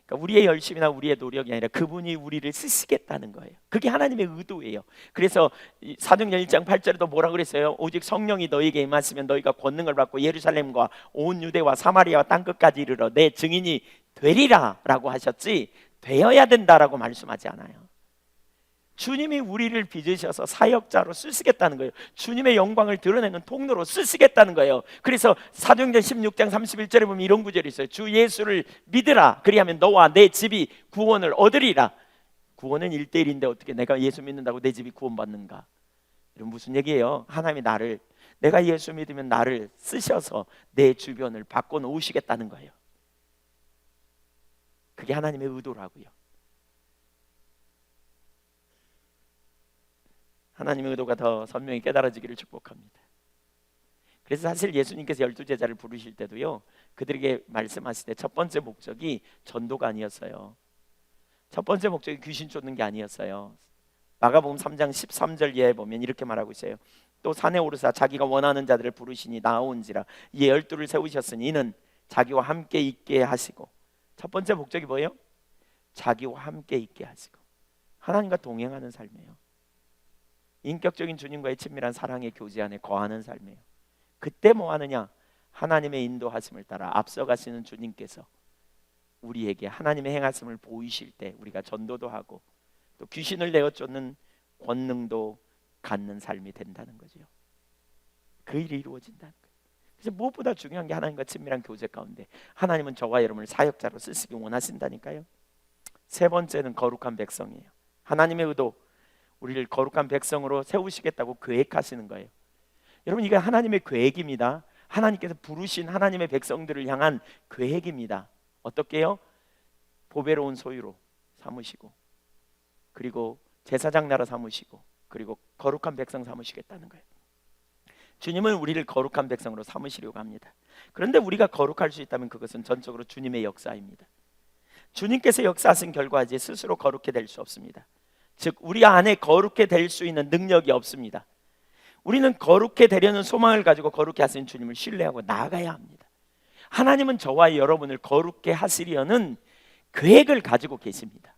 그러니까 우리의 열심이나 우리의 노력이 아니라 그분이 우리를 쓰시겠다는 거예요. 그게 하나님의 의도예요. 그래서 사도행전 1장 8절에도 뭐라 그랬어요? 오직 성령이 너희에게 임하시면 너희가 권능을 받고 예루살렘과 온 유대와 사마리아와 땅끝까지 이르러 내 증인이 되리라 라고 하셨지, 되어야 된다라고 말씀하지 않아요. 주님이 우리를 빚으셔서 사역자로 쓰시겠다는 거예요. 주님의 영광을 드러내는 통로로 쓰시겠다는 거예요. 그래서 사도행전 16장 31절에 보면 이런 구절이 있어요. 주 예수를 믿으라, 그리하면 너와 내 집이 구원을 얻으리라. 구원은 1대1인데 어떻게 내가 예수 믿는다고 내 집이 구원받는가? 이런 무슨 얘기예요? 하나님이 내가 예수 믿으면 나를 쓰셔서 내 주변을 바꿔놓으시겠다는 거예요. 그게 하나님의 의도라고요. 하나님의 의도가 더 선명히 깨달아지기를 축복합니다. 그래서 사실 예수님께서 12제자를 부르실 때도요, 그들에게 말씀하실 때 첫 번째 목적이 전도가 아니었어요. 첫 번째 목적이 귀신 쫓는 게 아니었어요. 마가복음 3장 13절 이하에 보면 이렇게 말하고 있어요. 또 산에 오르사 자기가 원하는 자들을 부르시니 나온지라. 이에 12를 세우셨으니 이는 자기와 함께 있게 하시고. 첫 번째 목적이 뭐예요? 자기와 함께 있게 하시고, 하나님과 동행하는 삶이에요. 인격적인 주님과의 친밀한 사랑의 교제 안에 거하는 삶이에요. 그때 뭐 하느냐? 하나님의 인도하심을 따라 앞서가시는 주님께서 우리에게 하나님의 행하심을 보이실 때 우리가 전도도 하고 또 귀신을 내어 쫓는 권능도 갖는 삶이 된다는 거죠. 그 일이 이루어진다는 거예요. 그래서 무엇보다 중요한 게 하나님과 친밀한 교제 가운데 하나님은 저와 여러분을 사역자로 쓰시기 원하신다니까요. 세 번째는 거룩한 백성이에요. 하나님의 의도, 우리를 거룩한 백성으로 세우시겠다고 계획하시는 거예요. 여러분, 이게 하나님의 계획입니다. 하나님께서 부르신 하나님의 백성들을 향한 계획입니다. 어떻게요? 보배로운 소유로 삼으시고, 그리고 제사장 나라 삼으시고, 그리고 거룩한 백성 삼으시겠다는 거예요. 주님은 우리를 거룩한 백성으로 삼으시려고 합니다. 그런데 우리가 거룩할 수 있다면 그것은 전적으로 주님의 역사입니다. 주님께서 역사하신 결과지 스스로 거룩해 될 수 없습니다. 즉 우리 안에 거룩해 될 수 있는 능력이 없습니다. 우리는 거룩해 되려는 소망을 가지고 거룩해 하시는 주님을 신뢰하고 나아가야 합니다. 하나님은 저와 여러분을 거룩해 하시려는 계획을 가지고 계십니다.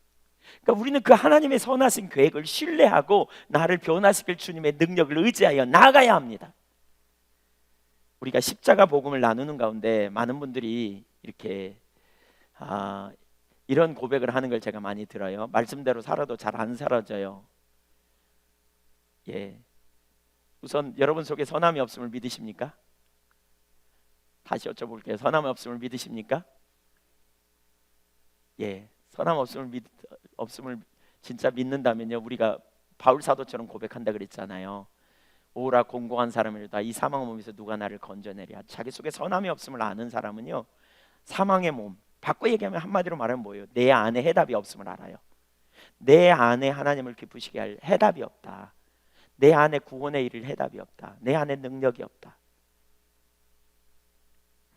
그러니까 우리는 그 하나님의 선하신 계획을 신뢰하고 나를 변화시킬 주님의 능력을 의지하여 나아가야 합니다. 우리가 십자가 복음을 나누는 가운데 많은 분들이 이렇게 이런 고백을 하는 걸 제가 많이 들어요. 말씀대로 살아도 잘 안 사라져요. 예. 우선 여러분 속에 선함이 없음을 믿으십니까? 다시 여쭤볼게요. 선함이 없음을 믿으십니까? 예. 선함 없음을 진짜 믿는다면요, 우리가 바울 사도처럼 고백한다 그랬잖아요. 오라 공고한 사람이다. 이 사망의 몸에서 누가 나를 건져내랴. 자기 속에 선함이 없음을 아는 사람은요, 사망의 몸, 바꿔 얘기하면 한마디로 말하면 뭐예요? 내 안에 해답이 없음을 알아요. 내 안에 하나님을 기쁘시게 할 해답이 없다. 내 안에 구원에 이를 해답이 없다. 내 안에 능력이 없다.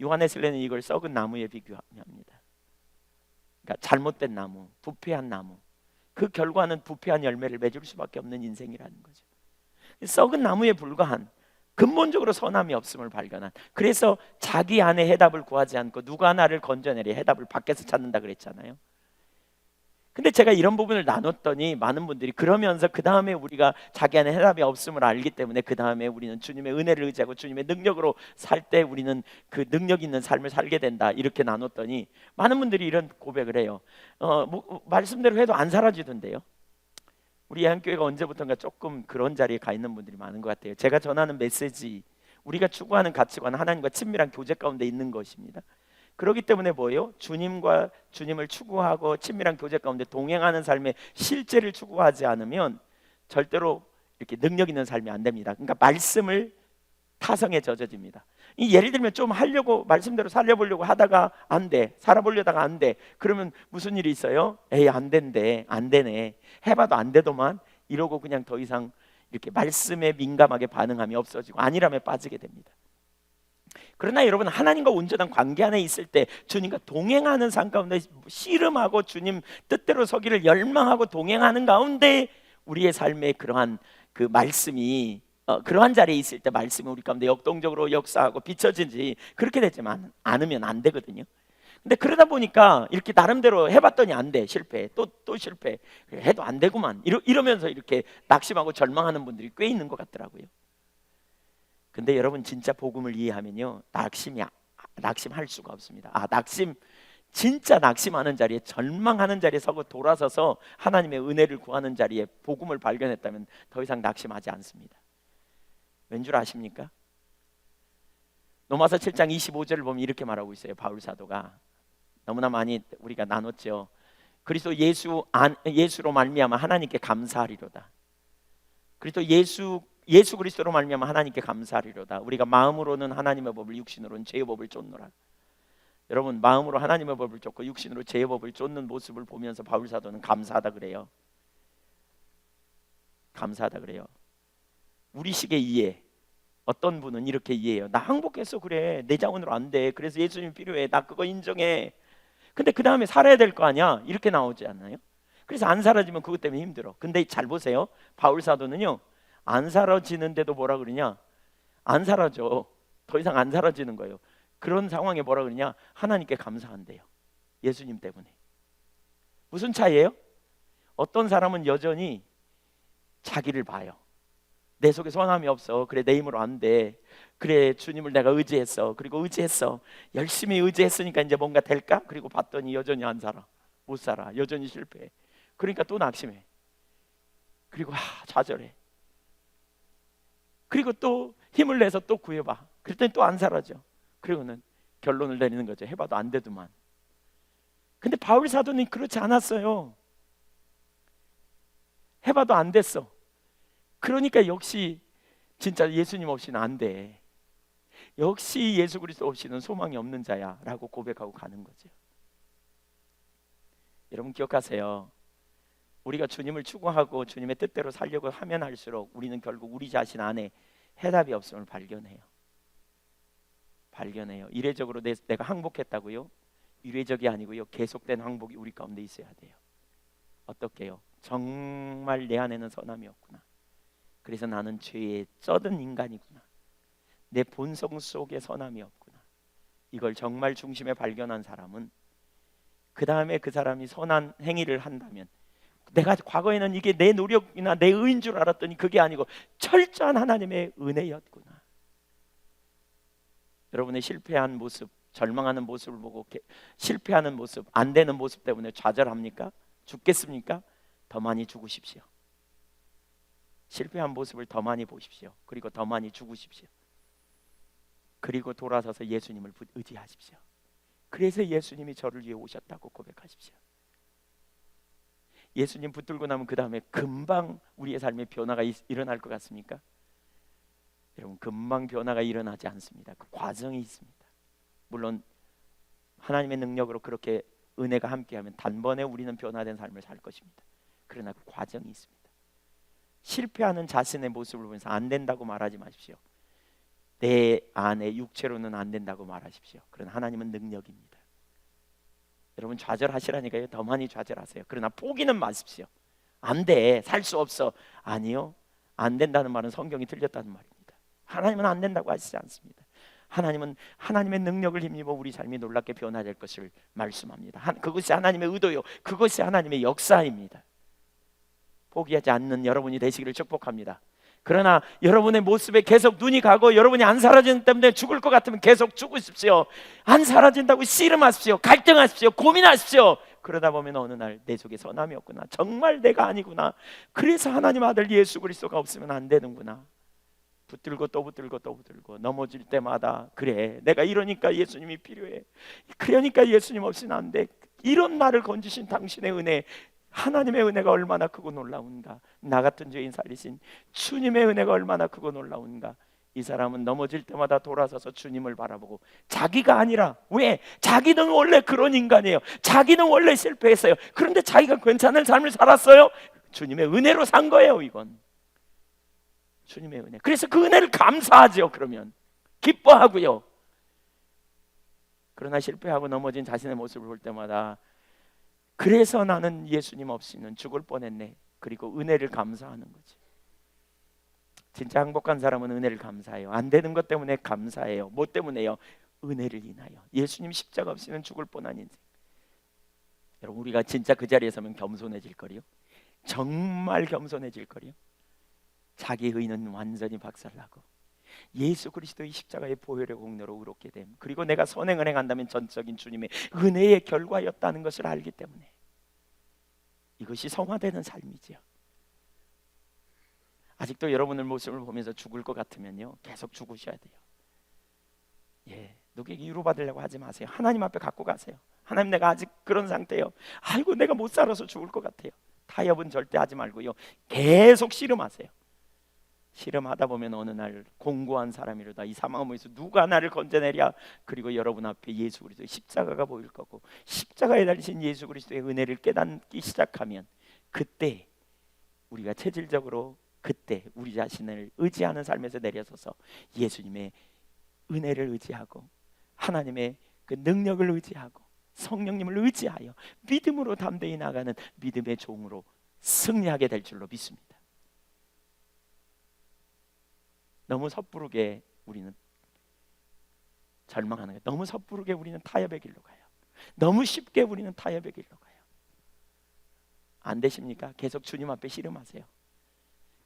요한의 슬레는 이걸 썩은 나무에 비교합니다. 그러니까 잘못된 나무, 부패한 나무. 그 결과는 부패한 열매를 맺을 수밖에 없는 인생이라는 거죠. 썩은 나무에 불과한, 근본적으로 선함이 없음을 발견한, 그래서 자기 안에 해답을 구하지 않고 누가 나를 건져내리 해답을 밖에서 찾는다 그랬잖아요. 근데 제가 이런 부분을 나눴더니 많은 분들이 그러면서 그 다음에 우리가 자기 안에 해답이 없음을 알기 때문에 그 다음에 우리는 주님의 은혜를 의지하고 주님의 능력으로 살 때 우리는 그 능력 있는 삶을 살게 된다, 이렇게 나눴더니 많은 분들이 이런 고백을 해요. 말씀대로 해도 안 사라지던데요. 우리 예한교회가 언제부턴가 조금 그런 자리에 가 있는 분들이 많은 것 같아요. 제가 전하는 메시지, 우리가 추구하는 가치관, 하나님과 친밀한 교제 가운데 있는 것입니다. 그렇기 때문에 뭐예요? 주님을 추구하고 친밀한 교제 가운데 동행하는 삶의 실제를 추구하지 않으면 절대로 이렇게 능력 있는 삶이 안 됩니다. 그러니까 말씀을 타성에 젖어집니다. 예를 들면 좀 하려고 말씀대로 살려보려고 하다가 안 돼, 살아보려다가 안 돼. 그러면 무슨 일이 있어요? 에이, 안 된대, 안 되네, 해봐도 안 되더만, 이러고 그냥 더 이상 이렇게 말씀에 민감하게 반응함이 없어지고 안일함에 빠지게 됩니다. 그러나 여러분, 하나님과 온전한 관계 안에 있을 때 주님과 동행하는 삶 가운데 씨름하고 주님 뜻대로 서기를 열망하고 동행하는 가운데 우리의 삶에 그러한 그 말씀이 그러한 자리에 있을 때 말씀이 우리 가운데 역동적으로 역사하고 비춰지지, 그렇게 되지만 않으면 안 되거든요. 근데 그러다 보니까 이렇게 나름대로 해봤더니 안 돼, 실패, 또 실패, 해도 안 되구만, 이러면서 이렇게 낙심하고 절망하는 분들이 꽤 있는 것 같더라고요. 근데 여러분, 진짜 복음을 이해하면요, 낙심할 수가 없습니다. 진짜 낙심하는 자리에, 절망하는 자리에 서고 돌아서서 하나님의 은혜를 구하는 자리에 복음을 발견했다면 더 이상 낙심하지 않습니다. 왠 줄 아십니까? 로마서 7장 25절을 보면 이렇게 말하고 있어요. 바울 사도가 너무나 많이 우리가 나눴죠. 그리스도 예수로 말미암아 하나님께 감사하리로다. 그리스도 예수 그리스도로 말미암아 하나님께 감사하리로다. 우리가 마음으로는 하나님의 법을, 육신으로는 죄의 법을 쫓노라. 여러분, 마음으로 하나님의 법을 쫓고 육신으로 죄의 법을 쫓는 모습을 보면서 바울 사도는 감사하다 그래요. 감사하다 그래요. 우리식의 이해, 어떤 분은 이렇게 이해해요. 나 항복했어. 그래, 내 자원으로 안 돼. 그래서 예수님 필요해. 나 그거 인정해. 근데 그 다음에 살아야 될 거 아니야. 이렇게 나오지 않나요? 그래서 안 사라지면 그것 때문에 힘들어. 근데 잘 보세요. 바울 사도는요, 안 사라지는데도 뭐라 그러냐? 안 사라져. 더 이상 안 사라지는 거예요. 그런 상황에 뭐라 그러냐? 하나님께 감사한대요. 예수님 때문에. 무슨 차이예요? 어떤 사람은 여전히 자기를 봐요. 내 속에 선함이 없어. 그래, 내 힘으로 안 돼. 그래, 주님을 내가 의지했어. 그리고 의지했어. 열심히 의지했으니까 이제 뭔가 될까? 그리고 봤더니 여전히 안 살아. 못 살아. 여전히 실패해. 그러니까 또 낙심해. 그리고 좌절해. 그리고 또 힘을 내서 또 구해봐. 그랬더니 또 안 사라져. 그리고는 결론을 내리는 거죠. 해봐도 안 되더만. 근데 바울 사도는 그렇지 않았어요. 해봐도 안 됐어. 그러니까 역시 진짜 예수님 없이는 안 돼. 역시 예수 그리스도 없이는 소망이 없는 자야 라고 고백하고 가는 거죠. 여러분 기억하세요. 우리가 주님을 추구하고 주님의 뜻대로 살려고 하면 할수록 우리는 결국 우리 자신 안에 해답이 없음을 발견해요. 이례적으로 내가 항복했다고요? 이례적이 아니고요, 계속된 항복이 우리 가운데 있어야 돼요. 어떻게요? 정말 내 안에는 선함이 없구나. 그래서 나는 죄에 쩌든 인간이구나. 내 본성 속에 선함이 없구나. 이걸 정말 중심에 발견한 사람은 그 다음에 그 사람이 선한 행위를 한다면, 내가 과거에는 이게 내 노력이나 내 의인 줄 알았더니 그게 아니고 철저한 하나님의 은혜였구나. 여러분의 실패한 모습, 절망하는 모습을 보고 실패하는 모습, 안 되는 모습 때문에 좌절합니까? 죽겠습니까? 더 많이 죽으십시오. 실패한 모습을 더 많이 보십시오. 그리고 더 많이 죽으십시오. 그리고 돌아서서 예수님을 의지하십시오. 그래서 예수님이 저를 위해 오셨다고 고백하십시오. 예수님 붙들고 나면 그 다음에 금방 우리의 삶에 변화가 일어날 것 같습니까? 여러분, 금방 변화가 일어나지 않습니다. 그 과정이 있습니다. 물론 하나님의 능력으로 그렇게 은혜가 함께하면 단번에 우리는 변화된 삶을 살 것입니다. 그러나 그 과정이 있습니다. 실패하는 자신의 모습을 보면서 안 된다고 말하지 마십시오. 내 안에 육체로는 안 된다고 말하십시오. 그러나 하나님은 능력입니다. 여러분 좌절하시라니까요. 더 많이 좌절하세요. 그러나 포기는 마십시오. 안 돼, 살 수 없어. 아니요, 안 된다는 말은 성경이 틀렸다는 말입니다. 하나님은 안 된다고 하시지 않습니다. 하나님은 하나님의 능력을 힘입어 우리 삶이 놀랍게 변화될 것을 말씀합니다. 그것이 하나님의 의도요, 그것이 하나님의 역사입니다. 포기하지 않는 여러분이 되시기를 축복합니다. 그러나 여러분의 모습에 계속 눈이 가고 여러분이 안 사라지는 때문에 죽을 것 같으면 계속 죽으십시오. 안 사라진다고 씨름하십시오. 갈등하십시오. 고민하십시오. 그러다 보면 어느 날 내 속에 선함이 없구나. 정말 내가 아니구나. 그래서 하나님 아들 예수 그리스도가 없으면 안 되는구나. 붙들고 또 붙들고 또 붙들고 넘어질 때마다, 그래, 내가 이러니까 예수님이 필요해. 그러니까 예수님 없이는 안 돼. 이런 나를 건지신 당신의 은혜, 하나님의 은혜가 얼마나 크고 놀라운가. 나 같은 죄인 살리신 주님의 은혜가 얼마나 크고 놀라운가. 이 사람은 넘어질 때마다 돌아서서 주님을 바라보고, 자기가 아니라, 왜? 자기는 원래 그런 인간이에요. 자기는 원래 실패했어요. 그런데 자기가 괜찮은 삶을 살았어요. 주님의 은혜로 산 거예요. 이건 주님의 은혜. 그래서 그 은혜를 감사하죠. 그러면 기뻐하고요. 그러나 실패하고 넘어진 자신의 모습을 볼 때마다, 그래서 나는 예수님 없이는 죽을 뻔했네. 그리고 은혜를 감사하는 거지. 진짜 행복한 사람은 은혜를 감사해요. 안 되는 것 때문에 감사해요. 뭐 때문에요? 은혜를 인하여. 예수님 십자가 없이는 죽을 뻔한 인생. 여러분, 우리가 진짜 그 자리에 서면 겸손해질 거리요. 정말 겸손해질 거리요. 자기 의는 완전히 박살나고 예수 그리스도의 십자가의 보혈의 공로로 의롭게 됨, 그리고 내가 선행을 행한다면 전적인 주님의 은혜의 결과였다는 것을 알기 때문에, 이것이 성화되는 삶이지요. 아직도 여러분의 모습을 보면서 죽을 것 같으면요, 계속 죽으셔야 돼요. 예, 누구에게 위로받으려고 하지 마세요. 하나님 앞에 갖고 가세요. 하나님, 내가 아직 그런 상태예요. 아이고, 내가 못 살아서 죽을 것 같아요. 타협은 절대 하지 말고요, 계속 씨름하세요. 씨름하다 보면 어느 날 공고한 사람이로다 이 사망에서 누가 나를 건져내랴. 그리고 여러분 앞에 예수 그리스도의 십자가가 보일 거고, 십자가에 달리신 예수 그리스도의 은혜를 깨닫기 시작하면, 그때 우리가 체질적으로 그때 우리 자신을 의지하는 삶에서 내려서서 예수님의 은혜를 의지하고 하나님의 그 능력을 의지하고 성령님을 의지하여 믿음으로 담대히 나가는 믿음의 종으로 승리하게 될 줄로 믿습니다. 너무 섣부르게 우리는 절망하는 거예요. 너무 섣부르게 우리는 타협의 길로 가요. 너무 쉽게 우리는 타협의 길로 가요. 안 되십니까? 계속 주님 앞에 씨름하세요.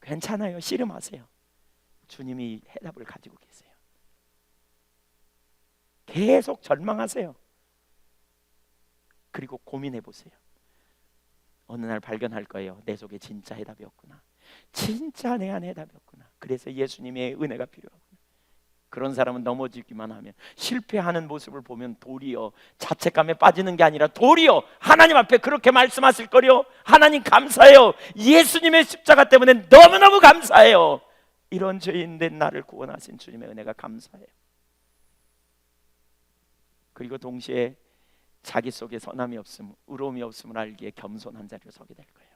괜찮아요. 씨름하세요. 주님이 해답을 가지고 계세요. 계속 절망하세요. 그리고 고민해 보세요. 어느 날 발견할 거예요. 내 속에 진짜 해답이었구나. 진짜 내 안에 해답이었구나. 그래서 예수님의 은혜가 필요하구나. 그런 사람은 넘어지기만 하면, 실패하는 모습을 보면 도리어 자책감에 빠지는 게 아니라 도리어 하나님 앞에 그렇게 말씀하실 거요. 하나님 감사해요. 예수님의 십자가 때문에 너무너무 감사해요. 이런 죄인된 나를 구원하신 주님의 은혜가 감사해요. 그리고 동시에 자기 속에 선함이 없음, 의로움이 없음을 알기에 겸손한 자리로 서게 될 거예요.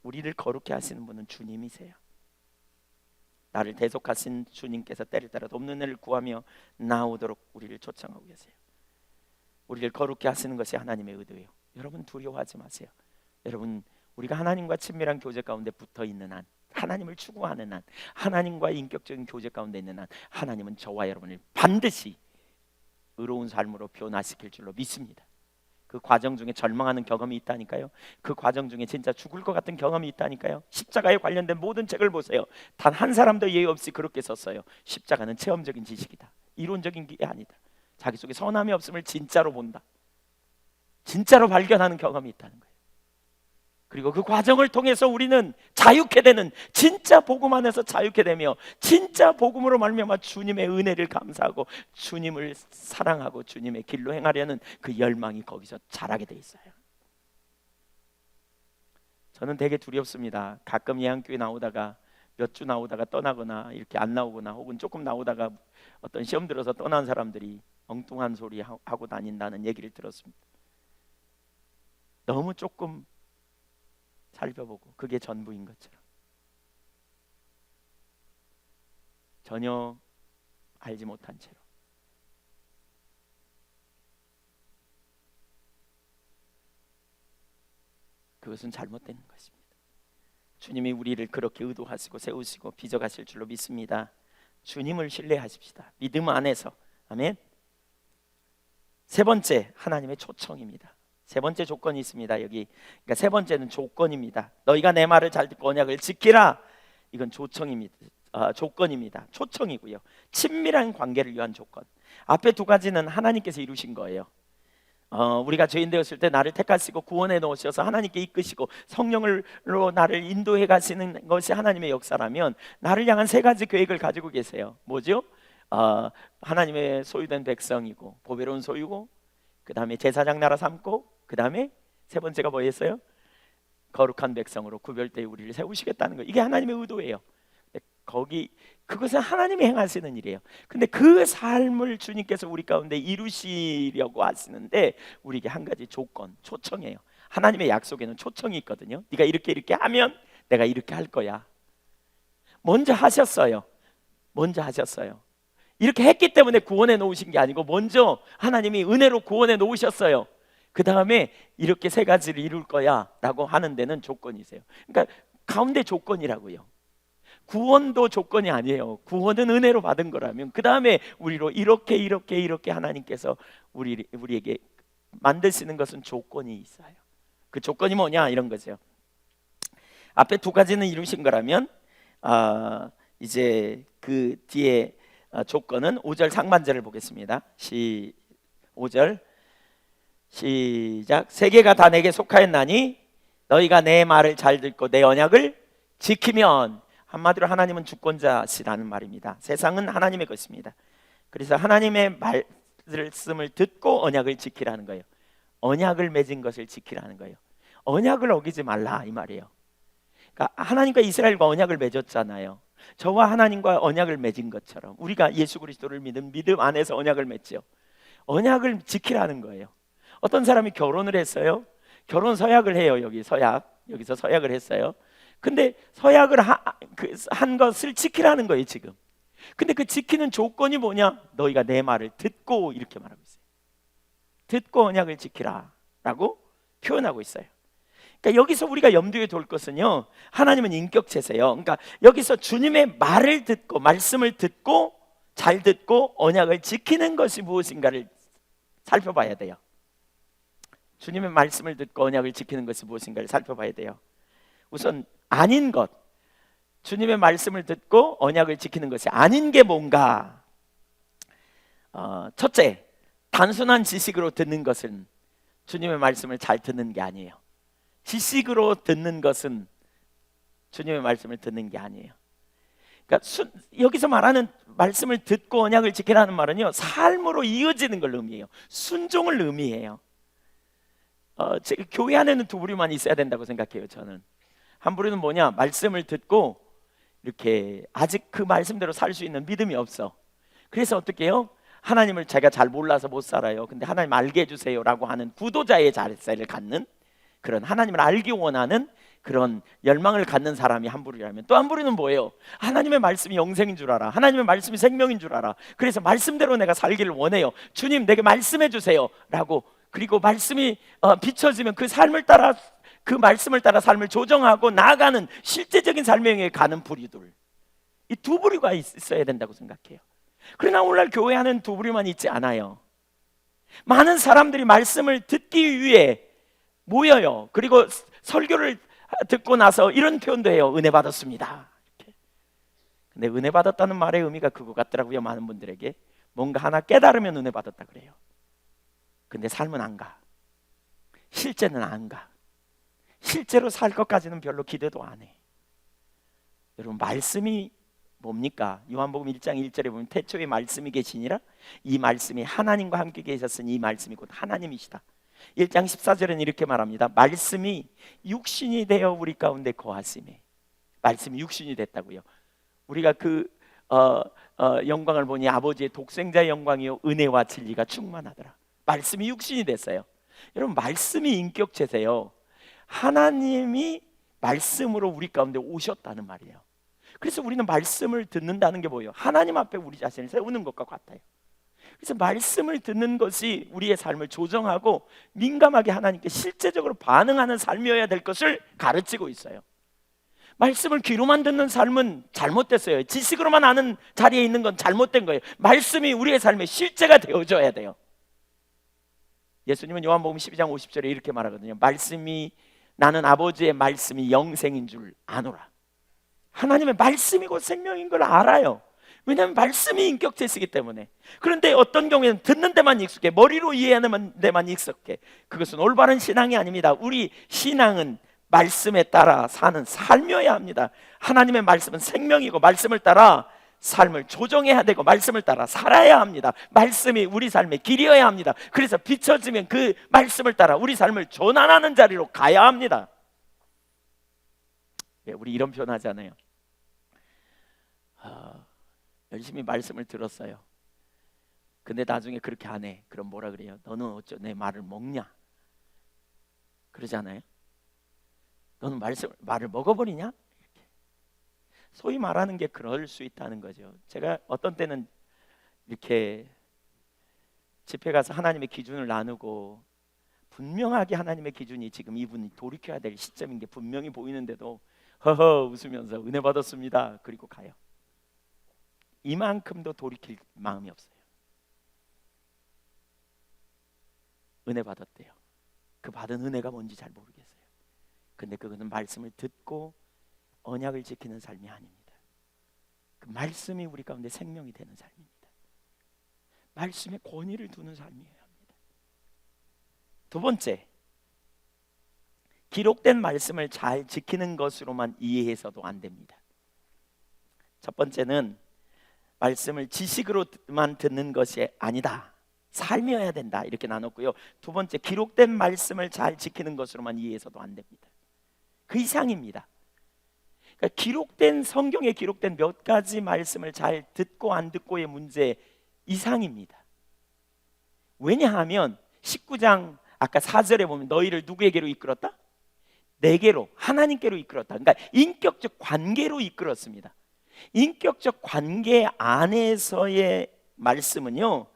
우리를 거룩해 하시는 분은 주님이세요. 나를 대속하신 주님께서 때를 따라 돕는 은혜를 구하며 나오도록 우리를 초청하고 계세요. 우리를 거룩해 하시는 것이 하나님의 의도예요. 여러분 두려워하지 마세요. 여러분, 우리가 하나님과 친밀한 교제 가운데 붙어 있는 한, 하나님을 추구하는 한, 하나님과 인격적인 교제 가운데 있는 한, 하나님은 저와 여러분을 반드시 의로운 삶으로 변화시킬 줄로 믿습니다. 그 과정 중에 절망하는 경험이 있다니까요. 그 과정 중에 진짜 죽을 것 같은 경험이 있다니까요. 십자가에 관련된 모든 책을 보세요. 단 한 사람도 예의 없이 그렇게 썼어요. 십자가는 체험적인 지식이다. 이론적인 게 아니다. 자기 속에 선함이 없음을 진짜로 본다. 진짜로 발견하는 경험이 있다는 거예요. 그리고 그 과정을 통해서 우리는 자유케 되는, 진짜 복음 안에서 자유케 되며 진짜 복음으로 말미암아 주님의 은혜를 감사하고 주님을 사랑하고 주님의 길로 행하려는 그 열망이 거기서 자라게 돼 있어요. 저는 되게 두렵습니다. 가끔 예한교회 나오다가 몇 주 나오다가 떠나거나 이렇게 안 나오거나 혹은 조금 나오다가 어떤 시험 들어서 떠난 사람들이 엉뚱한 소리 하고 다닌다는 얘기를 들었습니다. 너무 조금 살펴보고 그게 전부인 것처럼 전혀 알지 못한 채로 그것은 잘못된 것입니다. 주님이 우리를 그렇게 의도하시고 세우시고 빚어가실 줄로 믿습니다. 주님을 신뢰하십시다. 믿음 안에서. 아멘. 세 번째, 하나님의 초청입니다. 세 번째 조건이 있습니다. 여기, 그러니까 세 번째는 조건입니다. 너희가 내 말을 잘 듣고 언약을 지키라. 이건 조청입니다. 조건입니다. 초청이고요. 친밀한 관계를 위한 조건. 앞에 두 가지는 하나님께서 이루신 거예요. 우리가 죄인 되었을 때 나를 택하시고 구원해 놓으셔서 하나님께 이끄시고 성령으로 나를 인도해 가시는 것이 하나님의 역사라면, 나를 향한 세 가지 계획을 가지고 계세요. 뭐죠? 하나님의 소유된 백성이고 보배로운 소유고, 그 다음에 제사장 나라 삼고, 그 다음에 세 번째가 뭐였어요? 거룩한 백성으로 구별되어 우리를 세우시겠다는 거. 이게 하나님의 의도예요. 그것은 하나님이 행하시는 일이에요. 근데 그 삶을 주님께서 우리 가운데 이루시려고 하시는데 우리에게 한 가지 조건, 초청이에요. 하나님의 약속에는 초청이 있거든요. 네가 이렇게 이렇게 하면 내가 이렇게 할 거야. 먼저 하셨어요. 이렇게 했기 때문에 구원해 놓으신 게 아니고 먼저 하나님이 은혜로 구원해 놓으셨어요. 그 다음에 이렇게 세 가지를 이룰 거야 라고 하는 데는 조건이 있어요. 그러니까 가운데 조건이라고요. 구원도 조건이 아니에요. 구원은 은혜로 받은 거라면 그 다음에 우리로 이렇게 하나님께서 우리에게 만드시는 것은 조건이 있어요. 그 조건이 뭐냐 이런 거죠. 앞에 두 가지는 이루신 거라면 이제 그 뒤에 조건은 5절 상반절을 보겠습니다. 5절 시작. 세계가 다 내게 속하였나니 너희가 내 말을 잘 듣고 내 언약을 지키면. 한마디로 하나님은 주권자시라는 말입니다. 세상은 하나님의 것입니다. 그래서 하나님의 말씀을 듣고 언약을 지키라는 거예요. 언약을 맺은 것을 지키라는 거예요. 언약을 어기지 말라 이 말이에요. 그러니까 하나님과 이스라엘과 언약을 맺었잖아요. 저와 하나님과 언약을 맺은 것처럼 우리가 예수 그리스도를 믿은 믿음 안에서 언약을 맺죠. 언약을 지키라는 거예요. 어떤 사람이 결혼을 했어요. 결혼 서약을 해요. 여기 서약. 여기서 서약을 했어요. 근데 서약을 한 것을 지키라는 거예요 지금. 근데 그 지키는 조건이 뭐냐? 너희가 내 말을 듣고, 이렇게 말하고 있어요. 듣고 언약을 지키라 라고 표현하고 있어요. 그러니까 여기서 우리가 염두에 둘 것은요, 하나님은 인격체세요. 그러니까 여기서 주님의 말을 듣고, 말씀을 듣고, 잘 듣고 언약을 지키는 것이 무엇인가를 살펴봐야 돼요. 주님의 말씀을 듣고 언약을 지키는 것이 무엇인가를 살펴봐야 돼요. 우선 아닌 것, 주님의 말씀을 듣고 언약을 지키는 것이 아닌 게 뭔가? 첫째, 단순한 지식으로 듣는 것은 주님의 말씀을 잘 듣는 게 아니에요. 지식으로 듣는 것은 주님의 말씀을 듣는 게 아니에요. 그러니까 여기서 말하는 말씀을 듣고 언약을 지키라는 말은요, 삶으로 이어지는 걸 의미해요. 순종을 의미해요. 교회 안에는 두 부류만 있어야 된다고 생각해요. 저는 한 부류는 뭐냐? 말씀을 듣고 이렇게 아직 그 말씀대로 살 수 있는 믿음이 없어. 그래서 어떻게 해요? 하나님을 제가 잘 몰라서 못 살아요. 근데 하나님 알게 해주세요 라고 하는 구도자의 자세를 갖는, 그런 하나님을 알기 원하는 그런 열망을 갖는 사람이 한 부류라면, 또 한 부류는 뭐예요? 하나님의 말씀이 영생인 줄 알아. 하나님의 말씀이 생명인 줄 알아. 그래서 말씀대로 내가 살기를 원해요. 주님 내게 말씀해 주세요 라고, 그리고 말씀이 비춰지면 그 삶을 따라, 그 말씀을 따라 삶을 조정하고 나아가는 실제적인 삶의 행위에 가는 부류들, 이 두 부류가 있어야 된다고 생각해요. 그러나 오늘날 교회 안에는 두 부류만 있지 않아요. 많은 사람들이 말씀을 듣기 위해 모여요. 그리고 설교를 듣고 나서 이런 표현도 해요. 은혜 받았습니다. 이렇게. 근데 은혜 받았다는 말의 의미가 그거 같더라고요. 많은 분들에게 뭔가 하나 깨달으면 은혜 받았다 그래요. 근데 삶은 안 가. 실제는 안 가. 실제로 살 것까지는 별로 기대도 안 해. 여러분, 말씀이 뭡니까? 요한복음 1장 1절에 보면 태초에 말씀이 계시니라, 이 말씀이 하나님과 함께 계셨으니 이 말씀이 곧 하나님이시다. 1장 14절에는 이렇게 말합니다. 말씀이 육신이 되어 우리 가운데 거하시매. 말씀이 육신이 됐다고요. 우리가 그 영광을 보니 아버지의 독생자의 영광이요 은혜와 진리가 충만하더라. 말씀이 육신이 됐어요. 여러분, 말씀이 인격체세요. 하나님이 말씀으로 우리 가운데 오셨다는 말이에요. 그래서 우리는 말씀을 듣는다는 게 뭐예요? 하나님 앞에 우리 자신을 세우는 것과 같아요. 그래서 말씀을 듣는 것이 우리의 삶을 조정하고 민감하게 하나님께 실제적으로 반응하는 삶이어야 될 것을 가르치고 있어요. 말씀을 귀로만 듣는 삶은 잘못됐어요. 지식으로만 아는 자리에 있는 건 잘못된 거예요. 말씀이 우리의 삶의 실제가 되어줘야 돼요. 예수님은 요한복음 12장 50절에 이렇게 말하거든요. 말씀이, 나는 아버지의 말씀이 영생인 줄 아노라. 하나님의 말씀이 곧 생명인 걸 알아요. 왜냐하면 말씀이 인격체이기 때문에. 그런데 어떤 경우에는 듣는 데만 익숙해, 머리로 이해하는 데만 익숙해. 그것은 올바른 신앙이 아닙니다. 우리 신앙은 말씀에 따라 사는 삶이어야 합니다. 하나님의 말씀은 생명이고 말씀을 따라 삶을 조정해야 되고 말씀을 따라 살아야 합니다. 말씀이 우리 삶의 길이어야 합니다. 그래서 비춰지면 그 말씀을 따라 우리 삶을 전환하는 자리로 가야 합니다. 우리 이런 표현 하잖아요. 열심히 말씀을 들었어요. 근데 나중에 그렇게 안 해. 그럼 뭐라 그래요? 너는 어쩌 내 말을 먹냐? 그러잖아요. 너는 말을 먹어버리냐? 이렇게. 소위 말하는 게 그럴 수 있다는 거죠. 제가 어떤 때는 이렇게 집회 가서 하나님의 기준을 나누고, 분명하게 하나님의 기준이 지금 이분이 돌이켜야 될 시점인 게 분명히 보이는데도 허허 웃으면서 은혜 받았습니다. 그리고 가요. 이만큼도 돌이킬 마음이 없어요. 은혜 받았대요. 그 받은 은혜가 뭔지 잘 모르겠어요. 근데 그것은 말씀을 듣고 언약을 지키는 삶이 아닙니다. 그 말씀이 우리 가운데 생명이 되는 삶입니다. 말씀에 권위를 두는 삶이어야 합니다. 두 번째, 기록된 말씀을 잘 지키는 것으로만 이해해서도 안 됩니다. 첫 번째는 말씀을 지식으로만 듣는 것이 아니다, 삶이어야 된다, 이렇게 나눴고요. 두 번째, 기록된 말씀을 잘 지키는 것으로만 이해해서도 안 됩니다. 그 이상입니다. 그러니까 기록된, 성경에 기록된 몇 가지 말씀을 잘 듣고 안 듣고의 문제 이상입니다. 왜냐하면 19장 아까 4절에 보면 너희를 누구에게로 이끌었다? 내게로, 하나님께로 이끌었다. 그러니까 인격적 관계로 이끌었습니다. 인격적 관계 안에서의 말씀은요,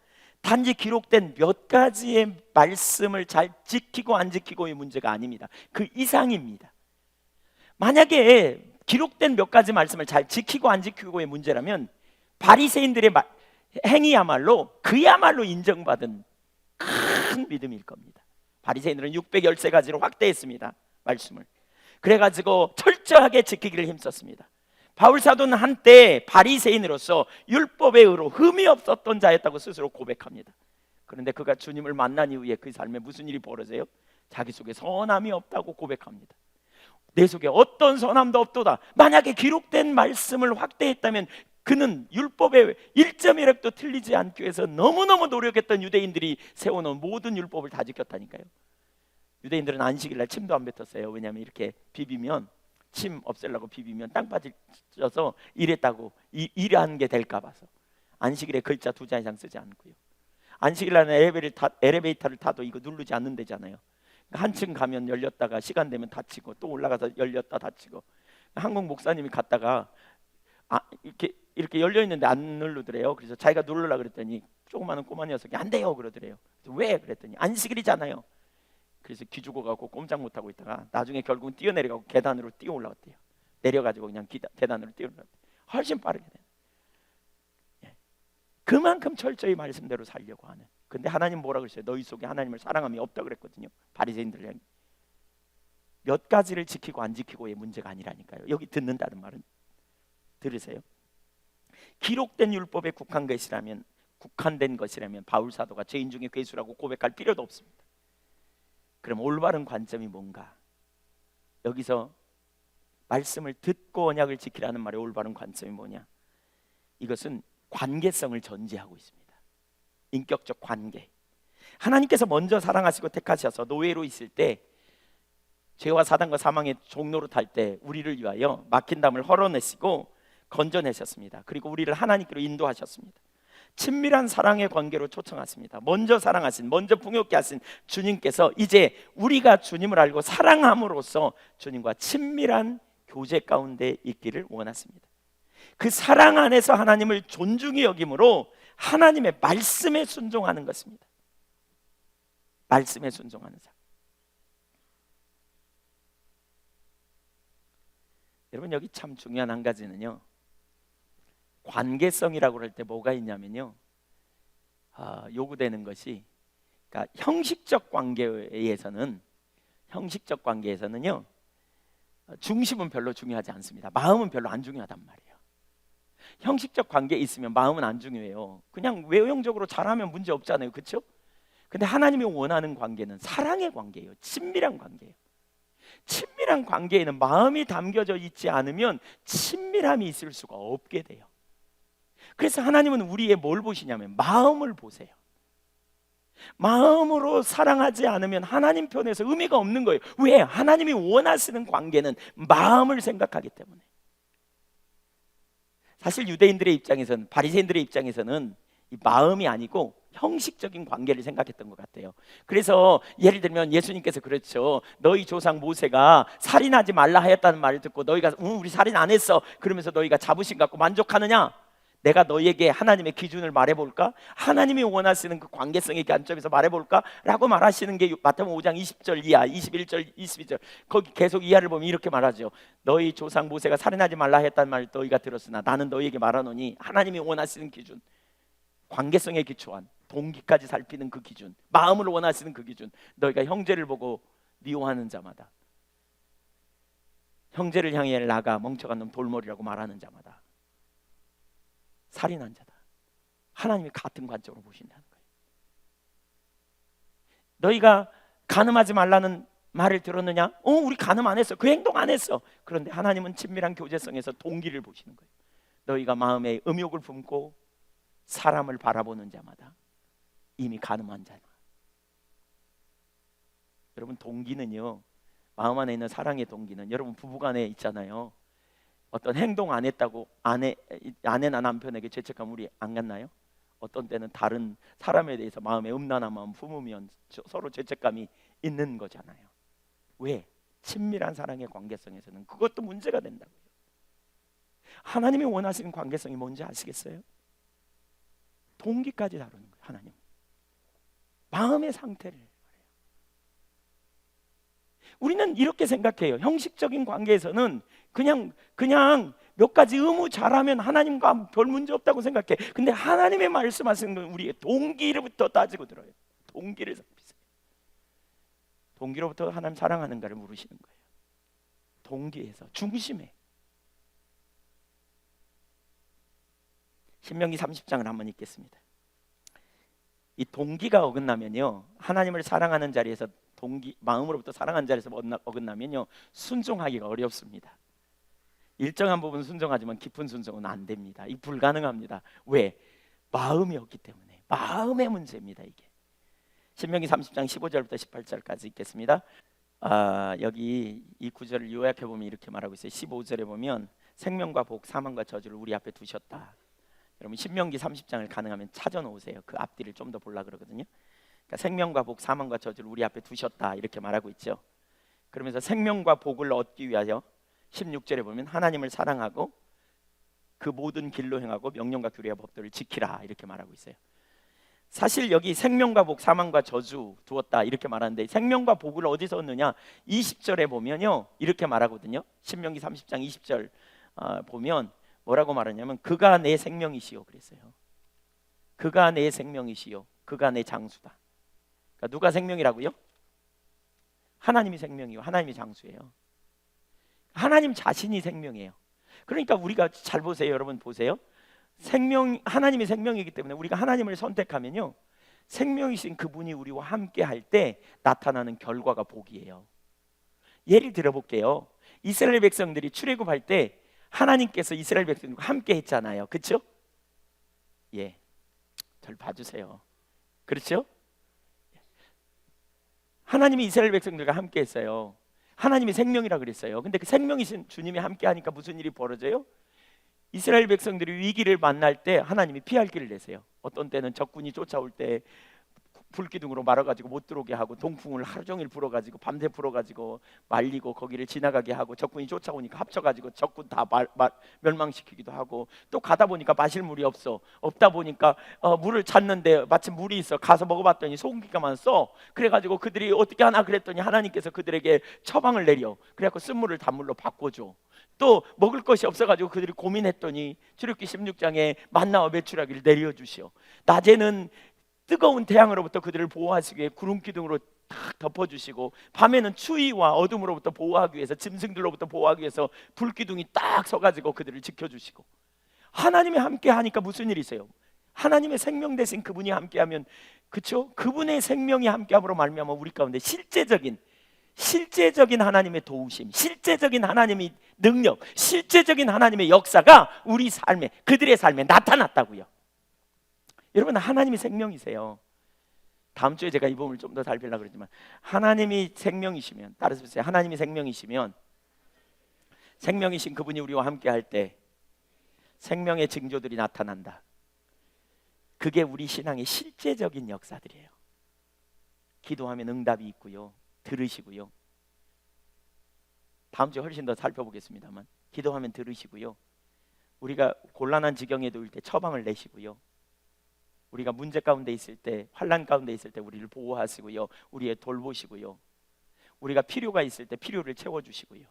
단지 기록된 몇 가지의 말씀을 잘 지키고 안 지키고의 문제가 아닙니다. 그 이상입니다. 만약에 기록된 몇 가지 말씀을 잘 지키고 안 지키고의 문제라면 바리새인들의 행위야말로 그야말로 인정받은 큰 믿음일 겁니다. 바리새인들은 613가지로 확대했습니다. 말씀을. 그래가지고 철저하게 지키기를 힘썼습니다. 바울 사도는 한때 바리새인으로서 율법에 의로 흠이 없었던 자였다고 스스로 고백합니다. 그런데 그가 주님을 만난 이후에 그 삶에 무슨 일이 벌어져요? 자기 속에 선함이 없다고 고백합니다. 내 속에 어떤 선함도 없도다. 만약에 기록된 말씀을 확대했다면 그는 율법의 1.1획도 틀리지 않기 위해서 너무너무 노력했던 유대인들이 세워놓은 모든 율법을 다 지켰다니까요. 유대인들은 안식일날 침도 안 뱉었어요. 왜냐하면 이렇게 비비면, 침 없애려고 비비면 땅 빠져서 이랬다고, 일하는 게 될까 봐서 안식일에 글자 2자 이상 쓰지 않고요. 안식일날은 엘리베이터를 타도 이거 누르지 않는 데잖아요. 한층 가면 열렸다가 시간 되면 닫히고, 또 올라가서 열렸다 닫히고. 한국 목사님이 갔다가 이렇게 열려 있는데 안 누르더래요. 그래서 자기가 누르려고 그랬더니 조그마한 꼬마 녀석이 안 돼요 그러더래요. 왜? 그랬더니 안식일이잖아요. 그래서 기죽어 갖고 꼼짝 못 하고 있다가 나중에 결국은 뛰어내려가고 계단으로 뛰어 올라갔대요. 내려가지고 그냥 계단으로 뛰어 올라갔대요. 훨씬 빠르게 돼요. 그만큼 철저히 말씀대로 살려고 하는. 근데 하나님 뭐라 그랬어요? 너희 속에 하나님을 사랑함이 없다 그랬거든요. 바리새인들 몇 가지를 지키고 안 지키고의 문제가 아니라니까요. 여기 듣는다는 말은, 들으세요. 기록된 율법에 국한된 것이라면 바울 사도가 죄인 중에 괴수라고 고백할 필요도 없습니다. 그럼 올바른 관점이 뭔가? 여기서 말씀을 듣고 언약을 지키라는 말의 올바른 관점이 뭐냐? 이것은 관계성을 전제하고 있습니다. 인격적 관계. 하나님께서 먼저 사랑하시고 택하셔서 노예로 있을 때, 죄와 사단과 사망의 종로로 탈 때 우리를 위하여 막힌 담을 헐어내시고 건져내셨습니다. 그리고 우리를 하나님께로 인도하셨습니다. 친밀한 사랑의 관계로 초청하십니다. 먼저 사랑하신, 먼저 풍요롭게 하신 주님께서 이제 우리가 주님을 알고 사랑함으로써 주님과 친밀한 교제 가운데 있기를 원하십니다. 그 사랑 안에서 하나님을 존중히 여김으로 하나님의 말씀에 순종하는 것입니다. 말씀에 순종하는 삶. 여러분, 여기 참 중요한 한 가지는요, 관계성이라고 할 때 뭐가 있냐면요, 요구되는 것이, 그러니까 형식적 관계에서는요 중심은 별로 중요하지 않습니다. 마음은 별로 안 중요하단 말이에요. 형식적 관계에 있으면 마음은 안 중요해요. 그냥 외형적으로 잘하면 문제 없잖아요, 그렇죠? 근데 하나님이 원하는 관계는 사랑의 관계예요. 친밀한 관계예요. 친밀한 관계에는 마음이 담겨져 있지 않으면 친밀함이 있을 수가 없게 돼요. 그래서 하나님은 우리의 뭘 보시냐면 마음을 보세요. 마음으로 사랑하지 않으면 하나님 편에서 의미가 없는 거예요. 왜? 하나님이 원하시는 관계는 마음을 생각하기 때문에. 사실 유대인들의 입장에서는, 바리새인들의 입장에서는 이 마음이 아니고 형식적인 관계를 생각했던 것 같아요. 그래서 예를 들면 예수님께서 그렇죠. 너희 조상 모세가 살인하지 말라 하였다는 말을 듣고 너희가 우리 살인 안 했어 그러면서 너희가 자부심 갖고 만족하느냐? 내가 너희에게 하나님의 기준을 말해볼까? 하나님이 원하시는 그 관계성의 관점에서 말해볼까? 라고 말하시는 게 마태복음 5장 20절 이하, 21절, 22절 거기 계속 이하를 보면 이렇게 말하죠. 너희 조상 모세가 살인하지 말라 했다는 말을 너희가 들었으나 나는 너희에게 말하노니 하나님이 원하시는 기준, 관계성에 기초한 동기까지 살피는 그 기준, 마음을 원하시는 그 기준, 너희가 형제를 보고 미워하는 자마다, 형제를 향해 나가 멍청한 놈 돌머리라고 말하는 자마다 살인한 자다. 하나님이 같은 관점으로 보신다는 거예요. 너희가 간음하지 말라는 말을 들었느냐? 우리 간음 안 했어. 그 행동 안 했어. 그런데 하나님은 친밀한 교제성에서 동기를 보시는 거예요. 너희가 마음에 음욕을 품고 사람을 바라보는 자마다 이미 간음한 자다. 여러분, 동기는요, 마음 안에 있는 사랑의 동기는, 여러분 부부간에 있잖아요. 어떤 행동 안 했다고 아내나 남편에게 죄책감 우리 안 갖나요? 어떤 때는 다른 사람에 대해서 마음에 음란한 마음 품으면 서로 죄책감이 있는 거잖아요. 왜? 친밀한 사랑의 관계성에서는 그것도 문제가 된다고요. 하나님이 원하시는 관계성이 뭔지 아시겠어요? 동기까지 다루는 거예요. 하나님 마음의 상태를. 우리는 이렇게 생각해요. 형식적인 관계에서는 그냥 몇 가지 의무 잘하면 하나님과 별 문제 없다고 생각해. 근데 하나님의 말씀하시는 건 우리의 동기로부터 따지고 들어요. 동기를 살피세요. 동기로부터 하나님 사랑하는가를 물으시는 거예요. 동기에서 중심에. 신명기 30장을 한번 읽겠습니다. 이 동기가 어긋나면요, 하나님을 사랑하는 자리에서 동기, 마음으로부터 사랑하는 자리에서 어긋나면요, 순종하기가 어렵습니다. 일정한 부분 순종하지만 깊은 순종은 안 됩니다. 이 불가능합니다. 왜? 마음이 없기 때문에. 마음의 문제입니다. 이게 신명기 30장 15절부터 18절까지 읽겠습니다. 여기 이 구절을 요약해 보면 이렇게 말하고 있어요. 15절에 보면 생명과 복, 사망과 저주를 우리 앞에 두셨다. 여러분 신명기 30장을 가능하면 찾아 놓으세요. 그 앞뒤를 좀 더 보려 그러거든요. 그러니까 생명과 복, 사망과 저주를 우리 앞에 두셨다 이렇게 말하고 있죠. 그러면서 생명과 복을 얻기 위하여 16절에 보면 하나님을 사랑하고 그 모든 길로 행하고 명령과 규례와 법도를 지키라 이렇게 말하고 있어요. 사실 여기 생명과 복, 사망과 저주 두었다 이렇게 말하는데 생명과 복을 어디서 얻느냐? 20절에 보면요 이렇게 말하거든요. 신명기 30장 20절 보면 뭐라고 말하냐면 그가 내 생명이시요 그랬어요. 그가 내 생명이시요 그가 내 장수다. 그러니까 누가 생명이라고요? 하나님이 생명이요 하나님이 장수예요. 하나님 자신이 생명이에요. 그러니까 우리가 잘 보세요. 여러분 보세요. 하나님이 생명이기 때문에 우리가 하나님을 선택하면요 생명이신 그분이 우리와 함께 할 때 나타나는 결과가 복이에요. 예를 들어 볼게요. 이스라엘 백성들이 출애굽할 때 하나님께서 이스라엘 백성들과 함께 했잖아요. 그렇죠? 예, 절 봐주세요. 그렇죠? 하나님이 이스라엘 백성들과 함께 했어요. 하나님이 생명이라 그랬어요. 근데 그 생명이신 주님이 함께 하니까 무슨 일이 벌어져요? 이스라엘 백성들이 위기를 만날 때 하나님이 피할 길을 내세요. 어떤 때는 적군이 쫓아올 때 불기둥으로 말아가지고 못 들어오게 하고 동풍을 하루 종일 불어가지고 밤새 불어가지고 말리고 거기를 지나가게 하고 적군이 쫓아오니까 합쳐가지고 적군 다 멸망시키기도 하고 또 가다 보니까 마실 물이 없다 보니까 물을 찾는데 마침 물이 있어 가서 먹어봤더니 소금기가 많았어. 그래가지고 그들이 어떻게 하나 그랬더니 하나님께서 그들에게 처방을 내려 그래갖고 쓴물을 단물로 바꿔줘. 또 먹을 것이 없어가지고 그들이 고민했더니 출애굽기 16장에 만나와 메추라기를 내려주시오. 낮에는 뜨거운 태양으로부터 그들을 보호하시기 위해 구름 기둥으로 딱 덮어주시고 밤에는 추위와 어둠으로부터 보호하기 위해서 짐승들로부터 보호하기 위해서 불기둥이 딱 서가지고 그들을 지켜주시고 하나님이 함께 하니까 무슨 일이 있어요? 하나님의 생명 대신 그분이 함께하면 그렇죠? 그분의 생명이 함께함으로 말미암아 우리 가운데 실제적인 하나님의 도우심, 실제적인 하나님의 능력, 실제적인 하나님의 역사가 우리 삶에 그들의 삶에 나타났다고요. 여러분 하나님이 생명이세요. 다음 주에 제가 이 부분을 좀 더 살피려고 그러지만 하나님이 생명이시면 따라서 보세요. 하나님이 생명이시면 생명이신 그분이 우리와 함께 할 때 생명의 징조들이 나타난다. 그게 우리 신앙의 실제적인 역사들이에요. 기도하면 응답이 있고요. 들으시고요. 다음 주에 훨씬 더 살펴보겠습니다만 기도하면 들으시고요. 우리가 곤란한 지경에 놓일 때 처방을 내시고요. 우리가 문제 가운데 있을 때 환난 가운데 있을 때 우리를 보호하시고요. 우리의 돌보시고요. 우리가 필요가 있을 때 필요를 채워주시고요.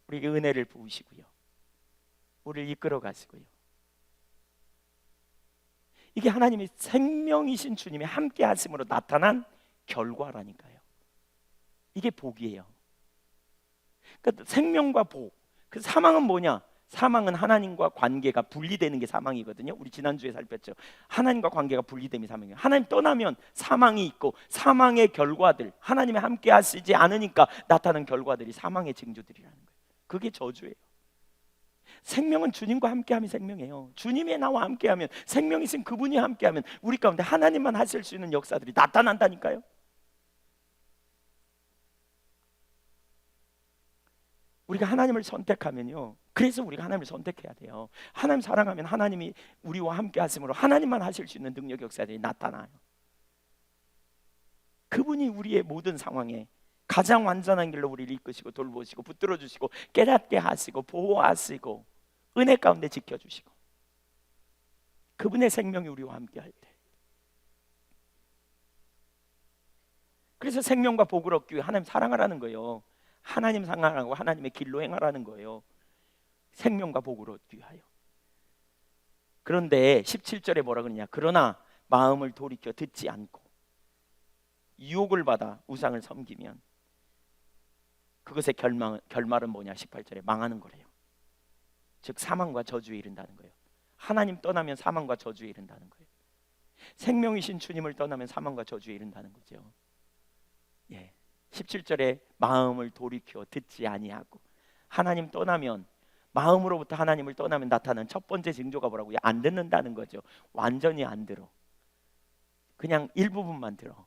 우리에게 은혜를 부으시고요. 우리를 이끌어 가시고요. 이게 하나님의 생명이신 주님이 함께 하심으로 나타난 결과라니까요. 이게 복이에요. 그러니까 생명과 복. 그 사망은 뭐냐? 사망은 하나님과 관계가 분리되는 게 사망이거든요. 우리 지난주에 살폈죠. 하나님과 관계가 분리됨이 사망이에요. 하나님 떠나면 사망이 있고 사망의 결과들, 하나님이 함께 하시지 않으니까 나타나는 결과들이 사망의 징조들이라는 거예요. 그게 저주예요. 생명은 주님과 함께하면 생명이에요. 주님이 나와 함께하면 생명이신 그분이 함께하면 우리 가운데 하나님만 하실 수 있는 역사들이 나타난다니까요. 우리가 하나님을 선택하면요. 그래서 우리가 하나님을 선택해야 돼요. 하나님 사랑하면 하나님이 우리와 함께 하심으로 하나님만 하실 수 있는 능력 역사들이 나타나요. 그분이 우리의 모든 상황에 가장 완전한 길로 우리를 이끄시고 돌보시고 붙들어 주시고 깨닫게 하시고 보호하시고 은혜 가운데 지켜주시고 그분의 생명이 우리와 함께 할 때, 그래서 생명과 복을 얻기 위해 하나님 사랑하라는 거예요. 하나님 사랑하고 하나님의 길로 행하라는 거예요. 생명과 복을 얻기 위하여. 그런데 17절에 뭐라 그러냐? 그러나 마음을 돌이켜 듣지 않고 유혹을 받아 우상을 섬기면 그것의 결말은 뭐냐? 18절에 망하는 거래요. 즉 사망과 저주에 이른다는 거예요. 하나님 떠나면 사망과 저주에 이른다는 거예요. 생명이신 주님을 떠나면 사망과 저주에 이른다는 거죠. 17절에 마음을 돌이켜 듣지 아니하고, 하나님 떠나면, 마음으로부터 하나님을 떠나면 나타나는 첫 번째 징조가 뭐라고요? 안 듣는다는 거죠. 완전히 안 들어. 그냥 일부분만 들어.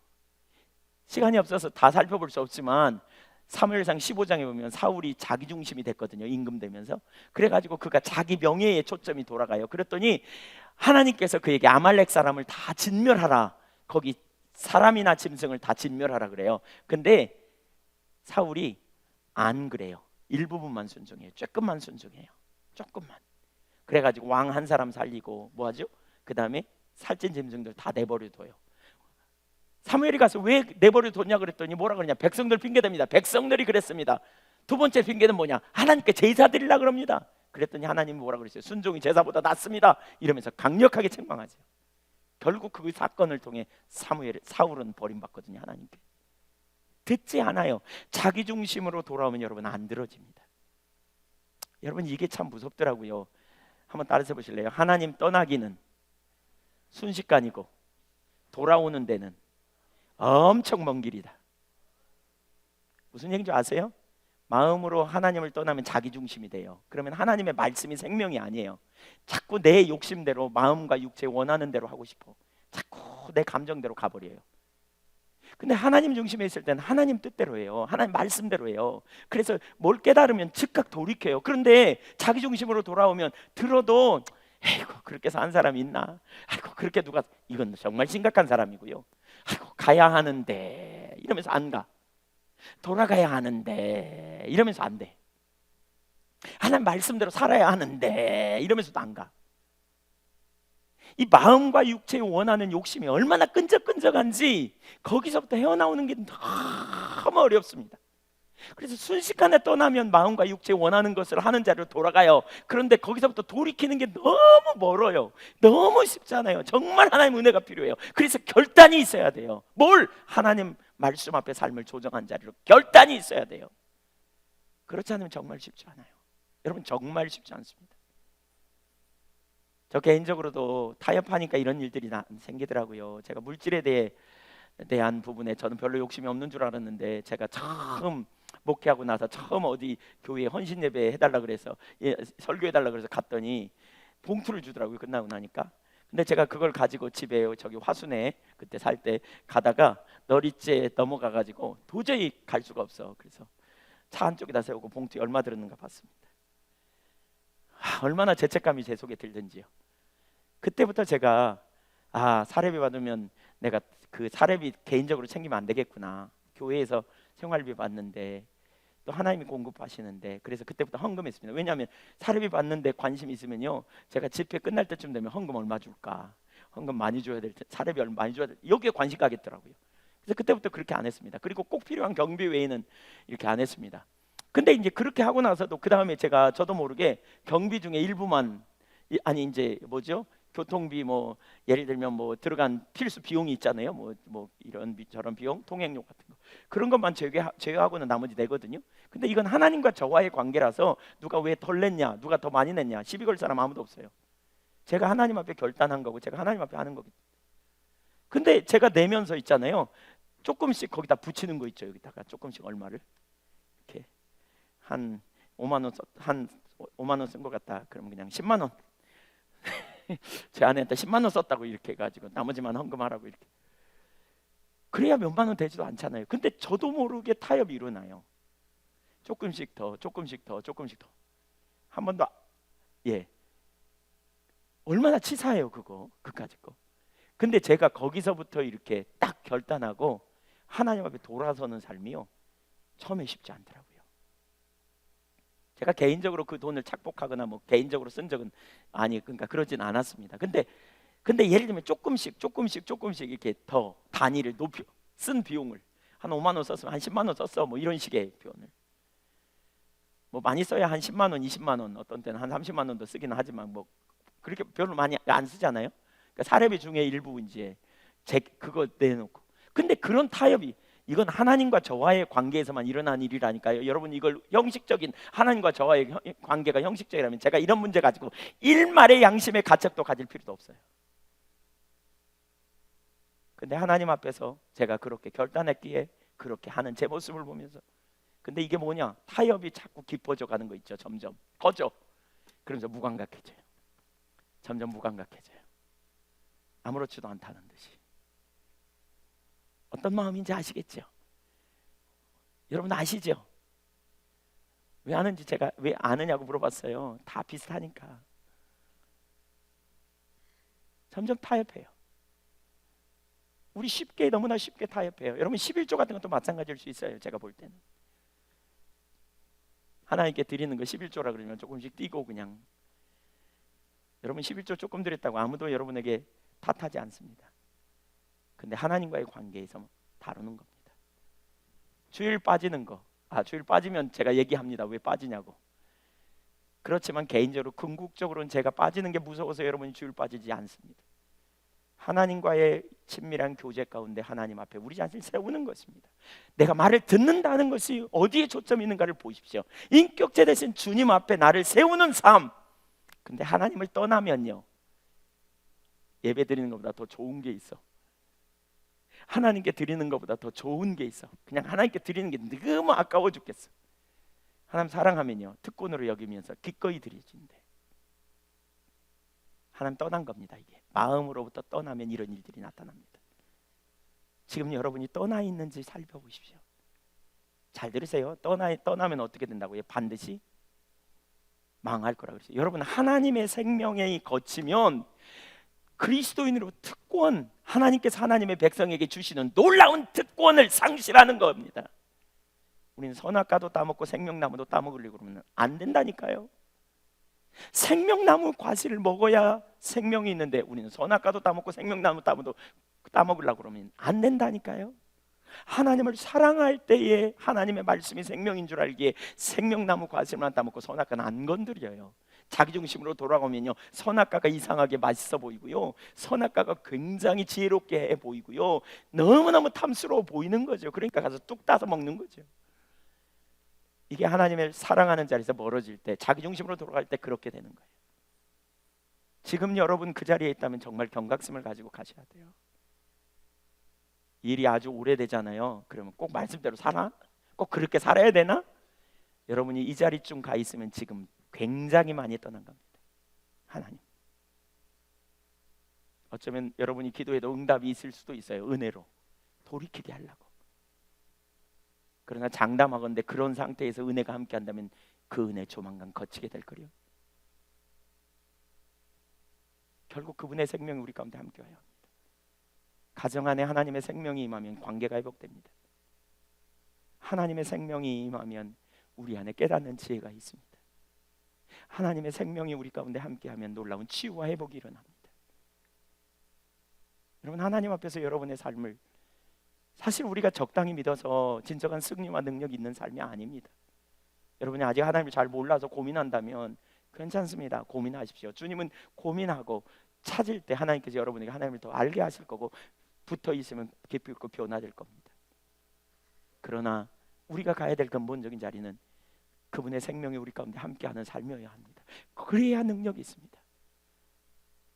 시간이 없어서 다 살펴볼 수 없지만 사무엘상 15장에 보면 사울이 자기 중심이 됐거든요. 임금되면서. 그래가지고 그가 자기 명예에 초점이 돌아가요. 그랬더니 하나님께서 그에게 아말렉 사람을 다 진멸하라, 거기 사람이나 짐승을 다 진멸하라 그래요. 근데 사울이 안 그래요. 일부분만 순종해요. 조금만 순종해요. 조금만. 그래가지고 왕 한 사람 살리고 뭐하죠? 그 다음에 살찐 짐승들 다 내버려둬요. 사무엘이 가서 왜 내버려뒀냐 그랬더니 뭐라 그러냐? 백성들 핑계댑니다. 백성들이 그랬습니다. 두 번째 핑계는 뭐냐? 하나님께 제사 드리려고 그럽니다. 그랬더니 하나님이 뭐라 그랬어요? 순종이 제사보다 낫습니다. 이러면서 강력하게 책망하죠. 결국 그 사건을 통해 사울은 버림받거든요. 하나님께. 듣지 않아요. 자기 중심으로 돌아오면 여러분 안 들어집니다. 여러분 이게 참 무섭더라고요. 한번 따라서 보실래요? 하나님 떠나기는 순식간이고 돌아오는 데는 엄청 먼 길이다. 무슨 얘기인지 아세요? 마음으로 하나님을 떠나면 자기 중심이 돼요. 그러면 하나님의 말씀이 생명이 아니에요. 자꾸 내 욕심대로, 마음과 육체 원하는 대로 하고 싶어. 자꾸 내 감정대로 가버려요. 근데 하나님 중심에 있을 때는 하나님 뜻대로 해요. 하나님 말씀대로 해요. 그래서 뭘 깨달으면 즉각 돌이켜요. 그런데 자기 중심으로 돌아오면 들어도 아이고 그렇게 산 사람이 있나? 아이고 그렇게 누가, 이건 정말 심각한 사람이고요. 아이고 가야 하는데 이러면서 안 가. 돌아가야 하는데 이러면서 안 돼. 하나님 말씀대로 살아야 하는데 이러면서도 안 가. 이 마음과 육체의 원하는 욕심이 얼마나 끈적끈적한지 거기서부터 헤어나오는 게 너무 어렵습니다. 그래서 순식간에 떠나면 마음과 육체의 원하는 것을 하는 자리로 돌아가요. 그런데 거기서부터 돌이키는 게 너무 멀어요. 너무 쉽잖아요. 정말 하나님 은혜가 필요해요. 그래서 결단이 있어야 돼요. 뭘? 하나님 말씀 앞에 삶을 조정한 자리로 결단이 있어야 돼요. 그렇지 않으면 정말 쉽지 않아요. 여러분 정말 쉽지 않습니다. 저 개인적으로도 타협하니까 이런 일들이 생기더라고요. 제가 물질에 대한 부분에 저는 별로 욕심이 없는 줄 알았는데, 제가 처음 목회하고 나서 처음 어디 교회에 헌신 예배 해달라 그래서 설교해달라 그래서 갔더니 봉투를 주더라고요. 끝나고 나니까. 근데 제가 그걸 가지고 집에 저기 화순에 그때 살 때 가다가 너리째 넘어가가지고 도저히 갈 수가 없어. 그래서 차 한쪽에다 세우고 봉투에 얼마 들었는가 봤습니다. 얼마나 죄책감이 제 속에 들든지요. 그때부터 제가 사례비 받으면 내가 그 사례비 개인적으로 챙기면 안 되겠구나. 교회에서 생활비 받는데 또 하나님이 공급하시는데, 그래서 그때부터 헌금했습니다. 왜냐하면 사례비 받는데 관심 있으면요, 제가 집회 끝날 때쯤 되면 헌금 얼마 줄까, 헌금 많이 줘야 될 때, 사례비 얼마 많이 줘야 될 때, 여기에 관심 가겠더라고요. 그래서 그때부터 그렇게 안 했습니다. 그리고 꼭 필요한 경비 외에는 이렇게 안 했습니다. 근데 이제 그렇게 하고 나서도 그 다음에 제가 저도 모르게 경비 중에 일부만, 아니 이제 뭐죠? 교통비 뭐 예를 들면 뭐 들어간 필수 비용이 있잖아요. 뭐 이런 저런 비용, 통행료 같은 거, 그런 것만 제외하고는 나머지 내거든요. 근데 이건 하나님과 저와의 관계라서 누가 왜 덜 냈냐, 누가 더 많이 냈냐 시비 걸 사람 아무도 없어요. 제가 하나님 앞에 결단한 거고 제가 하나님 앞에 하는 거기. 근데 제가 내면서 있잖아요, 조금씩 거기다 붙이는 거 있죠. 여기다가 조금씩 얼마를 이렇게 한 5만 원 한 5만 원 쓴 것 같다. 그러면 그냥 10만 원. 제 아내한테 10만 원 썼다고 이렇게 해가지고 나머지만 헌금하라고 이렇게. 그래야 몇만 원 되지도 않잖아요. 근데 저도 모르게 타협이 일어나요. 조금씩 더, 조금씩 더, 조금씩 더. 한 번 더. 얼마나 치사해요 그거, 그까짓 거. 근데 제가 거기서부터 이렇게 딱 결단하고 하나님 앞에 돌아서는 삶이요, 처음에 쉽지 않더라고요. 제가 개인적으로 그 돈을 착복하거나 뭐 개인적으로 쓴 적은 그러니까 그러진 않았습니다. 근데 예를 들면 조금씩 이렇게 더 단위를 높여 쓴 비용을 한 5만 원 썼으면 한 10만 원 썼어, 뭐 이런 식의 표현을, 뭐 많이 써야 한 10만 원, 20만 원, 어떤 때는 한 30만 원도 쓰기는 하지만 뭐 그렇게 별로 많이 안 쓰잖아요. 그러니까 사례비 중에 일부 이제 그거 내놓고. 근데 그런 타협이, 이건 하나님과 저와의 관계에서만 일어난 일이라니까요. 여러분, 이걸 형식적인 하나님과 저와의 관계가 형식적이라면 제가 이런 문제 가지고 일말의 양심의 가책도 가질 필요도 없어요. 근데 하나님 앞에서 제가 그렇게 결단했기에 그렇게 하는 제 모습을 보면서, 근데 이게 뭐냐, 타협이 자꾸 깊어져 가는 거 있죠. 점점 커져. 그러면서 무감각해져요. 점점 무감각해져요. 아무렇지도 않다는 듯이. 어떤 마음인지 아시겠죠? 여러분 아시죠? 왜 아는지, 제가 왜 아느냐고 물어봤어요. 다 비슷하니까. 점점 타협해요. 우리 너무나 쉽게 타협해요. 여러분 11조 같은 것도 마찬가지일 수 있어요. 제가 볼 때는 하나님께 드리는 거 11조라 그러면 조금씩 띄고 그냥, 여러분 11조 조금 드렸다고 아무도 여러분에게 탓하지 않습니다. 근데 하나님과의 관계에서 다루는 겁니다. 주일 빠지는 거, 주일 빠지면 제가 얘기합니다. 왜 빠지냐고. 그렇지만 개인적으로 궁극적으로는 제가 빠지는 게 무서워서 여러분이 주일 빠지지 않습니다. 하나님과의 친밀한 교제 가운데 하나님 앞에 우리 자신을 세우는 것입니다. 내가 말을 듣는다는 것이 어디에 초점이 있는가를 보십시오. 인격체 대신 주님 앞에 나를 세우는 삶. 근데 하나님을 떠나면요, 예배 드리는 것보다 더 좋은 게 있어. 하나님께 드리는 것보다 더 좋은 게 있어. 그냥 하나님께 드리는 게 너무 아까워 죽겠어. 하나님 사랑하면요, 특권으로 여기면서 기꺼이 드리진대. 하나님 떠난 겁니다. 이게 마음으로부터 떠나면 이런 일들이 나타납니다. 지금 여러분이 떠나 있는지 살펴보십시오. 잘 들으세요. 떠나면 어떻게 된다고요? 반드시 망할 거라고 그랬어요. 여러분, 하나님의 생명에 거치면 그리스도인으로 특권, 하나님께서 하나님의 백성에게 주시는 놀라운 특권을 상실하는 겁니다. 우리는 선악과도 따먹고 생명나무도 따먹으려고 그러면 안 된다니까요. 생명나무 과실을 먹어야 생명이 있는데 우리는 선악과도 따먹고 생명나무 따먹으려고 그러면 안 된다니까요. 하나님을 사랑할 때에 하나님의 말씀이 생명인 줄 알기에 생명나무 과실만 따먹고 선악과는 안 건드려요. 자기중심으로 돌아가면요, 선악과가 이상하게 맛있어 보이고요, 선악과가 굉장히 지혜롭게 해 보이고요, 너무너무 탐스러워 보이는 거죠. 그러니까 가서 뚝 따서 먹는 거죠. 이게 하나님을 사랑하는 자리에서 멀어질 때, 자기중심으로 돌아갈 때 그렇게 되는 거예요. 지금 여러분 그 자리에 있다면 정말 경각심을 가지고 가셔야 돼요. 일이 아주 오래되잖아요. 그러면 꼭 말씀대로 살아? 꼭 그렇게 살아야 되나? 여러분이 이 자리쯤 가 있으면 지금 굉장히 많이 떠난 겁니다. 하나님, 어쩌면 여러분이 기도해도 응답이 있을 수도 있어요. 은혜로 돌이키게 하려고. 그러나 장담하건대 그런 상태에서 은혜가 함께 한다면 그 은혜 조만간 거치게 될 거예요. 결국 그분의 생명이 우리 가운데 함께 와요. 가정 안에 하나님의 생명이 임하면 관계가 회복됩니다. 하나님의 생명이 임하면 우리 안에 깨닫는 지혜가 있습니다. 하나님의 생명이 우리 가운데 함께하면 놀라운 치유와 회복이 일어납니다. 여러분, 하나님 앞에서 여러분의 삶을, 사실 우리가 적당히 믿어서 진정한 승리와 능력이 있는 삶이 아닙니다. 여러분이 아직 하나님을 잘 몰라서 고민한다면 괜찮습니다. 고민하십시오. 주님은 고민하고 찾을 때 하나님께서 여러분에게 하나님을 더 알게 하실 거고, 붙어 있으면 깊이 있고 변화될 겁니다. 그러나 우리가 가야 될 근본적인 자리는 그분의 생명이 우리 가운데 함께하는 삶이어야 합니다. 그래야 능력이 있습니다.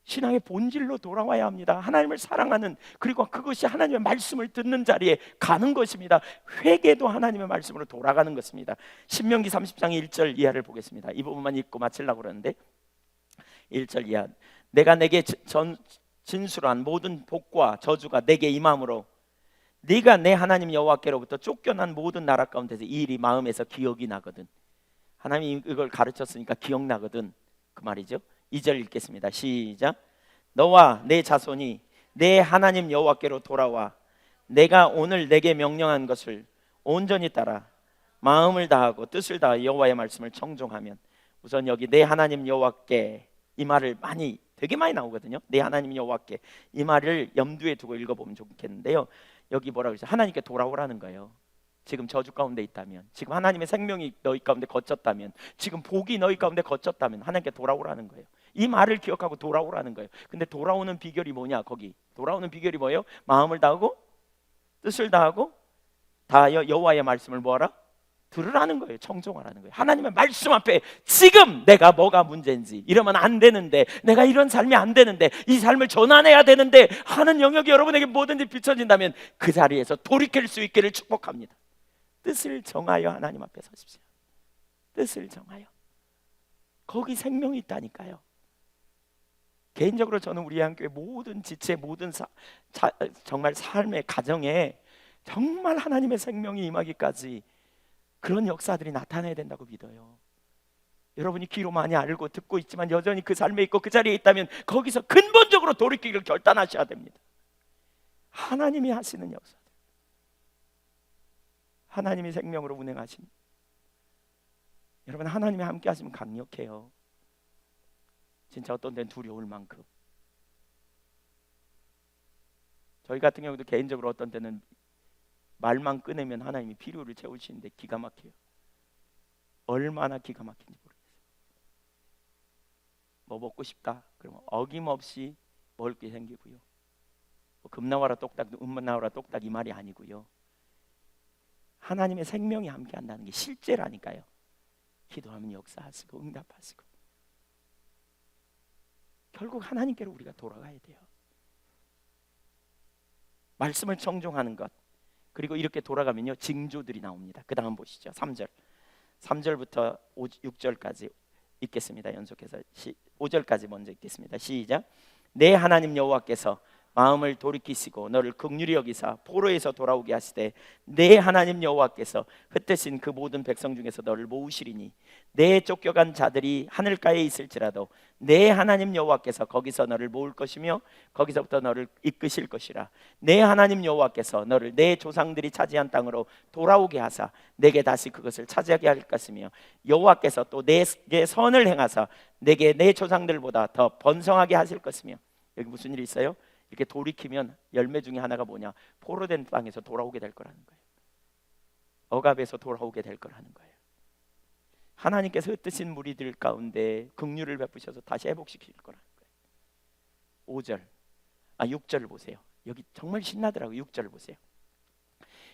신앙의 본질로 돌아와야 합니다. 하나님을 사랑하는, 그리고 그것이 하나님의 말씀을 듣는 자리에 가는 것입니다. 회개도 하나님의 말씀으로 돌아가는 것입니다. 신명기 30장 1절 이하를 보겠습니다. 이 부분만 읽고 마치려고 그러는데 1절 이하, 내가 내게 진술한 모든 복과 저주가 내게 임함으로 네가 내 하나님 여호와께로부터 쫓겨난 모든 나라 가운데서 이 일이 마음에서 기억이 나거든. 하나님이 이걸 가르쳤으니까 기억나거든, 그 말이죠. 2절 읽겠습니다. 시작. 너와 내 자손이 내 하나님 여호와께로 돌아와 내가 오늘 내게 명령한 것을 온전히 따라 마음을 다하고 뜻을 다하 여호와의 말씀을 청종하면. 우선 여기 내 하나님 여호와께, 이 말을 되게 많이 나오거든요. 내 하나님 여호와께, 이 말을 염두에 두고 읽어보면 좋겠는데요. 여기 뭐라고 그러죠? 하나님께 돌아오라는 거예요. 지금 저주 가운데 있다면, 지금 하나님의 생명이 너희 가운데 거쳤다면, 지금 복이 너희 가운데 거쳤다면 하나님께 돌아오라는 거예요. 이 말을 기억하고 돌아오라는 거예요. 근데 돌아오는 비결이 뭐냐? 거기 돌아오는 비결이 뭐예요? 마음을 다하고 뜻을 다하고 다하여 여호와의 말씀을 뭐하라? 들으라는 거예요. 청종하라는 거예요. 하나님의 말씀 앞에 지금 내가 뭐가 문제인지, 이러면 안 되는데, 내가 이런 삶이 안 되는데, 이 삶을 전환해야 되는데 하는 영역이 여러분에게 뭐든지 비춰진다면 그 자리에서 돌이킬 수 있기를 축복합니다. 뜻을 정하여 하나님 앞에 서십시오. 뜻을 정하여. 거기 생명이 있다니까요. 개인적으로 저는 우리 한교회 모든 지체, 모든 정말 삶의 가정에 정말 하나님의 생명이 임하기까지 그런 역사들이 나타나야 된다고 믿어요. 여러분이 귀로 많이 알고 듣고 있지만 여전히 그 삶에 있고 그 자리에 있다면 거기서 근본적으로 돌이키기를 결단하셔야 됩니다. 하나님이 하시는 역사들, 하나님이 생명으로 운행하십니다. 여러분, 하나님이 함께 하시면 강력해요. 진짜 어떤 데는 두려울 만큼. 저희 같은 경우도 개인적으로 어떤 때는 말만 꺼내면 하나님이 필요를 채우시는데 기가 막혀요. 얼마나 기가 막힌지 모르겠어요. 뭐 먹고 싶다 그러면 어김없이 먹을 게 생기고요. 뭐 금 나와라 똑딱, 음 나와라 똑딱, 이 말이 아니고요. 하나님의 생명이 함께 한다는 게 실제라니까요. 기도하면 역사하시고 응답하시고. 결국 하나님께로 우리가 돌아가야 돼요. 말씀을 청종하는 것, 그리고 이렇게 돌아가면요 징조들이 나옵니다. 그 다음 보시죠. 3절부터 6절까지 읽겠습니다. 연속해서 5절까지 먼저 읽겠습니다. 시작. 내 하나님 여호와께서 마음을 돌이키시고 너를 긍휼히 여기사 포로에서 돌아오게 하시되 내 하나님 여호와께서 흩으신 그 모든 백성 중에서 너를 모으시리니 내 쫓겨간 자들이 하늘가에 있을지라도 내 하나님 여호와께서 거기서 너를 모을 것이며 거기서부터 너를 이끄실 것이라. 내 하나님 여호와께서 너를 내 조상들이 차지한 땅으로 돌아오게 하사 내게 다시 그것을 차지하게 할 것이며 여호와께서 또 내게 선을 행하사 내게 내 조상들보다 더 번성하게 하실 것이며. 여기 무슨 일이 있어요? 이렇게 돌이키면 열매 중에 하나가 뭐냐? 포로된 땅에서 돌아오게 될 거라는 거예요. 억압에서 돌아오게 될 거라는 거예요. 하나님께서 흩으신 무리들 가운데 긍휼을 베푸셔서 다시 회복시킬 거라는 거예요. 6절 보세요. 여기 정말 신나더라고요. 6절 보세요.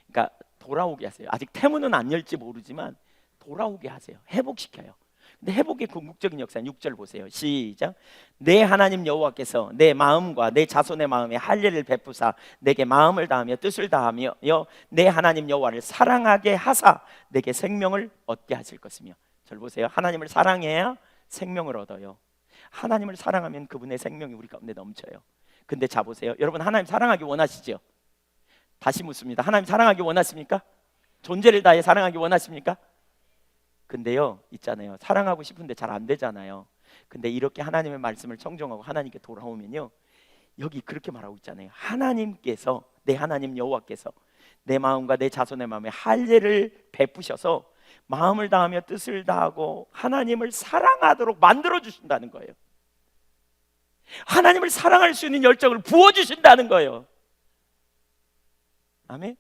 그러니까 돌아오게 하세요. 아직 태문은 안 열지 모르지만 돌아오게 하세요. 회복시켜요. 근데 회복의 궁극적인 역사는 6절 보세요. 시작. 내 하나님 여호와께서 내 마음과 내 자손의 마음에 할례를 베푸사 내게 마음을 다하며 뜻을 다하며 내 하나님 여호와를 사랑하게 하사 내게 생명을 얻게 하실 것이며. 절 보세요. 하나님을 사랑해야 생명을 얻어요. 하나님을 사랑하면 그분의 생명이 우리 가운데 넘쳐요. 근데 자 보세요. 여러분, 하나님 사랑하기 원하시죠? 다시 묻습니다. 하나님 사랑하기 원하십니까? 존재를 다해 사랑하기 원하십니까? 근데요 있잖아요, 사랑하고 싶은데 잘 안 되잖아요. 근데 이렇게 하나님의 말씀을 청종하고 하나님께 돌아오면요, 여기 그렇게 말하고 있잖아요. 하나님께서, 내 하나님 여호와께서 내 마음과 내 자손의 마음에 할례를 베푸셔서 마음을 다하며 뜻을 다하고 하나님을 사랑하도록 만들어 주신다는 거예요. 하나님을 사랑할 수 있는 열정을 부어주신다는 거예요. 아멘.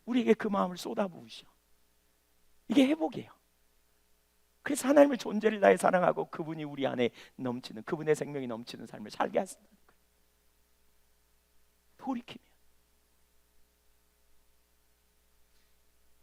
우리에게 그 마음을 쏟아부으셔. 이게 회복이에요. 그래서 하나님을 존재를 다해 사랑하고 그분이 우리 안에 넘치는, 그분의 생명이 넘치는 삶을 살게 하신다는 거예요. 돌이키면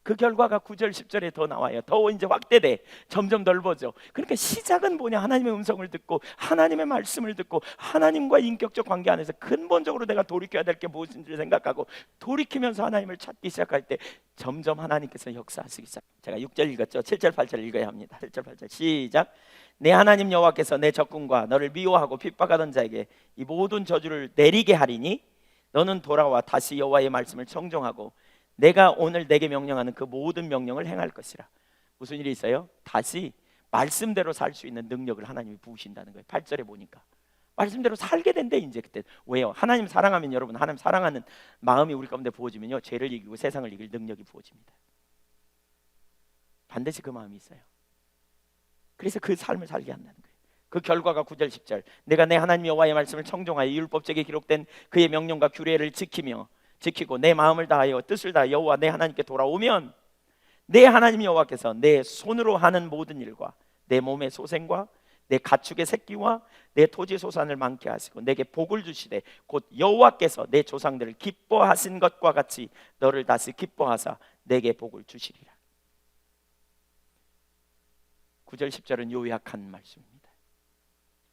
그 결과가 9절 10절에 더 나와요. 더 이제 확대돼, 점점 넓어져. 그러니까 시작은 뭐냐? 하나님의 음성을 듣고 하나님의 말씀을 듣고 하나님과 인격적 관계 안에서 근본적으로 내가 돌이켜야 될 게 무엇인지를 생각하고 돌이키면서 하나님을 찾기 시작할 때 점점 하나님께서 역사하시기 시작. 제가 6절 읽었죠? 7절 8절 읽어야 합니다. 7절 8절 시작. 내 하나님 여호와께서 내 적군과 너를 미워하고 핍박하던 자에게 이 모든 저주를 내리게 하리니 너는 돌아와 다시 여호와의 말씀을 청종하고 내가 오늘 내게 명령하는 그 모든 명령을 행할 것이라. 무슨 일이 있어요? 다시 말씀대로 살 수 있는 능력을 하나님이 부으신다는 거예요. 8절에 보니까 말씀대로 살게 된대. 이제 그때 왜요? 하나님 사랑하면, 여러분, 하나님 사랑하는 마음이 우리 가운데 부어지면요, 죄를 이기고 세상을 이길 능력이 부어집니다. 반드시 그 마음이 있어요. 그래서 그 삶을 살게 한다는 거예요. 그 결과가 9절 10절, 내가 내 하나님 여호와의 말씀을 청종하여 율법책에 기록된 그의 명령과 규례를 지키고 내 마음을 다하여 뜻을 다하여 여호와 내 하나님께 돌아오면 내 하나님 여호와께서 내 손으로 하는 모든 일과 내 몸의 소생과 내 가축의 새끼와 내 토지 소산을 많게 하시고 내게 복을 주시되 곧 여호와께서 내 조상들을 기뻐하신 것과 같이 너를 다시 기뻐하사 내게 복을 주시리라. 9절 10절은 요약한 말씀입니다.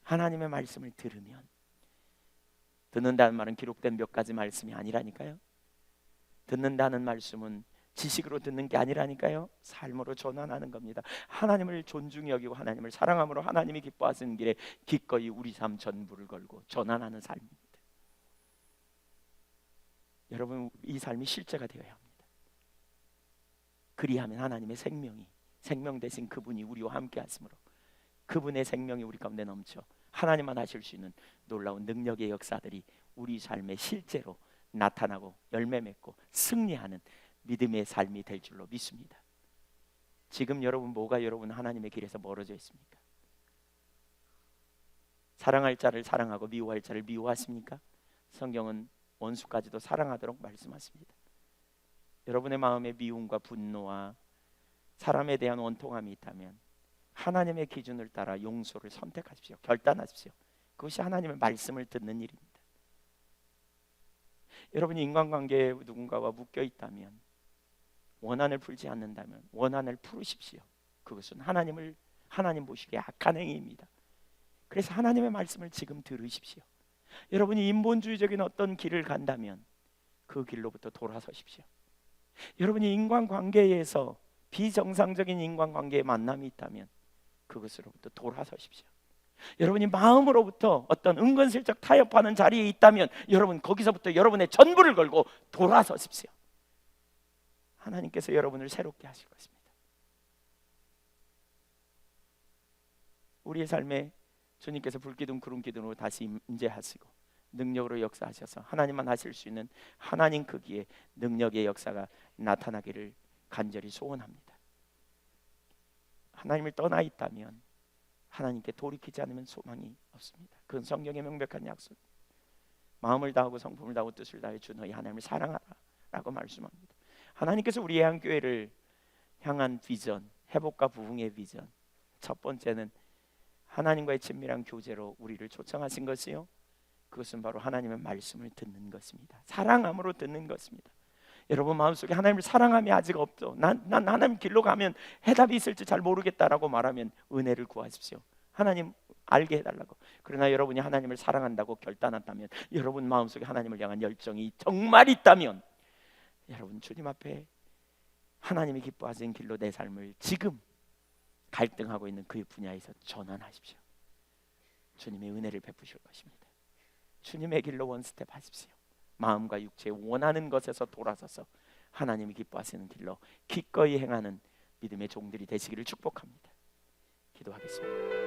하나님의 말씀을 들으면, 듣는다는 말은 기록된 몇 가지 말씀이 아니라니까요. 듣는다는 말씀은 지식으로 듣는 게 아니라니까요. 삶으로 전환하는 겁니다. 하나님을 존중히 여기고 하나님을 사랑함으로 하나님이 기뻐하시는 길에 기꺼이 우리 삶 전부를 걸고 전환하는 삶입니다. 여러분, 이 삶이 실제가 되어야 합니다. 그리하면 하나님의 생명 대신 그분이 우리와 함께 하심으로 그분의 생명이 우리 가운데 넘쳐 하나님만 하실 수 있는 놀라운 능력의 역사들이 우리 삶에 실제로 나타나고 열매 맺고 승리하는 믿음의 삶이 될 줄로 믿습니다. 지금 여러분, 뭐가 여러분 하나님의 길에서 멀어져 있습니까? 사랑할 자를 사랑하고 미워할 자를 미워하십니까? 성경은 원수까지도 사랑하도록 말씀하십니다. 여러분의 마음에 미움과 분노와 사람에 대한 원통함이 있다면 하나님의 기준을 따라 용서를 선택하십시오. 결단하십시오. 그것이 하나님의 말씀을 듣는 일입니다. 여러분이 인간관계에 누군가와 묶여 있다면, 원한을 풀지 않는다면 원한을 풀으십시오. 그것은 하나님 보시기에 악한 행위입니다. 그래서 하나님의 말씀을 지금 들으십시오. 여러분이 인본주의적인 어떤 길을 간다면 그 길로부터 돌아서십시오. 여러분이 인간관계에서 비정상적인 인간관계의 만남이 있다면 그것으로부터 돌아서십시오. 여러분이 마음으로부터 어떤 은근슬쩍 타협하는 자리에 있다면 여러분 거기서부터 여러분의 전부를 걸고 돌아서십시오. 하나님께서 여러분을 새롭게 하실 것입니다. 우리의 삶에 주님께서 불기둥 구름기둥으로 다시 임재하시고 능력으로 역사하셔서 하나님만 하실 수 있는 하나님 크기의 능력의 역사가 나타나기를 간절히 소원합니다. 하나님을 떠나 있다면 하나님께 돌이키지 않으면 소망이 없습니다. 그건 성경의 명백한 약속. 마음을 다하고 성품을 다하고 뜻을 다해 주 너희 하나님을 사랑하라 라고 말씀합니다. 하나님께서 우리 예한교회를 향한 비전, 회복과 부흥의 비전, 첫 번째는 하나님과의 친밀한 교제로 우리를 초청하신 것이요, 그것은 바로 하나님의 말씀을 듣는 것입니다. 사랑함으로 듣는 것입니다. 여러분 마음속에 하나님을 사랑함이 아직 없죠. 난 하나님 길로 가면 해답이 있을지 잘 모르겠다라고 말하면 은혜를 구하십시오. 하나님 알게 해달라고. 그러나 여러분이 하나님을 사랑한다고 결단한다면, 여러분 마음속에 하나님을 향한 열정이 정말 있다면, 여러분 주님 앞에 하나님이 기뻐하시는 길로 내 삶을 지금 갈등하고 있는 그 분야에서 전환하십시오. 주님의 은혜를 베푸실 것입니다. 주님의 길로 원스텝 하십시오. 마음과 육체에 원하는 것에서 돌아서서 하나님이 기뻐하시는 길로 기꺼이 행하는 믿음의 종들이 되시기를 축복합니다. 기도하겠습니다.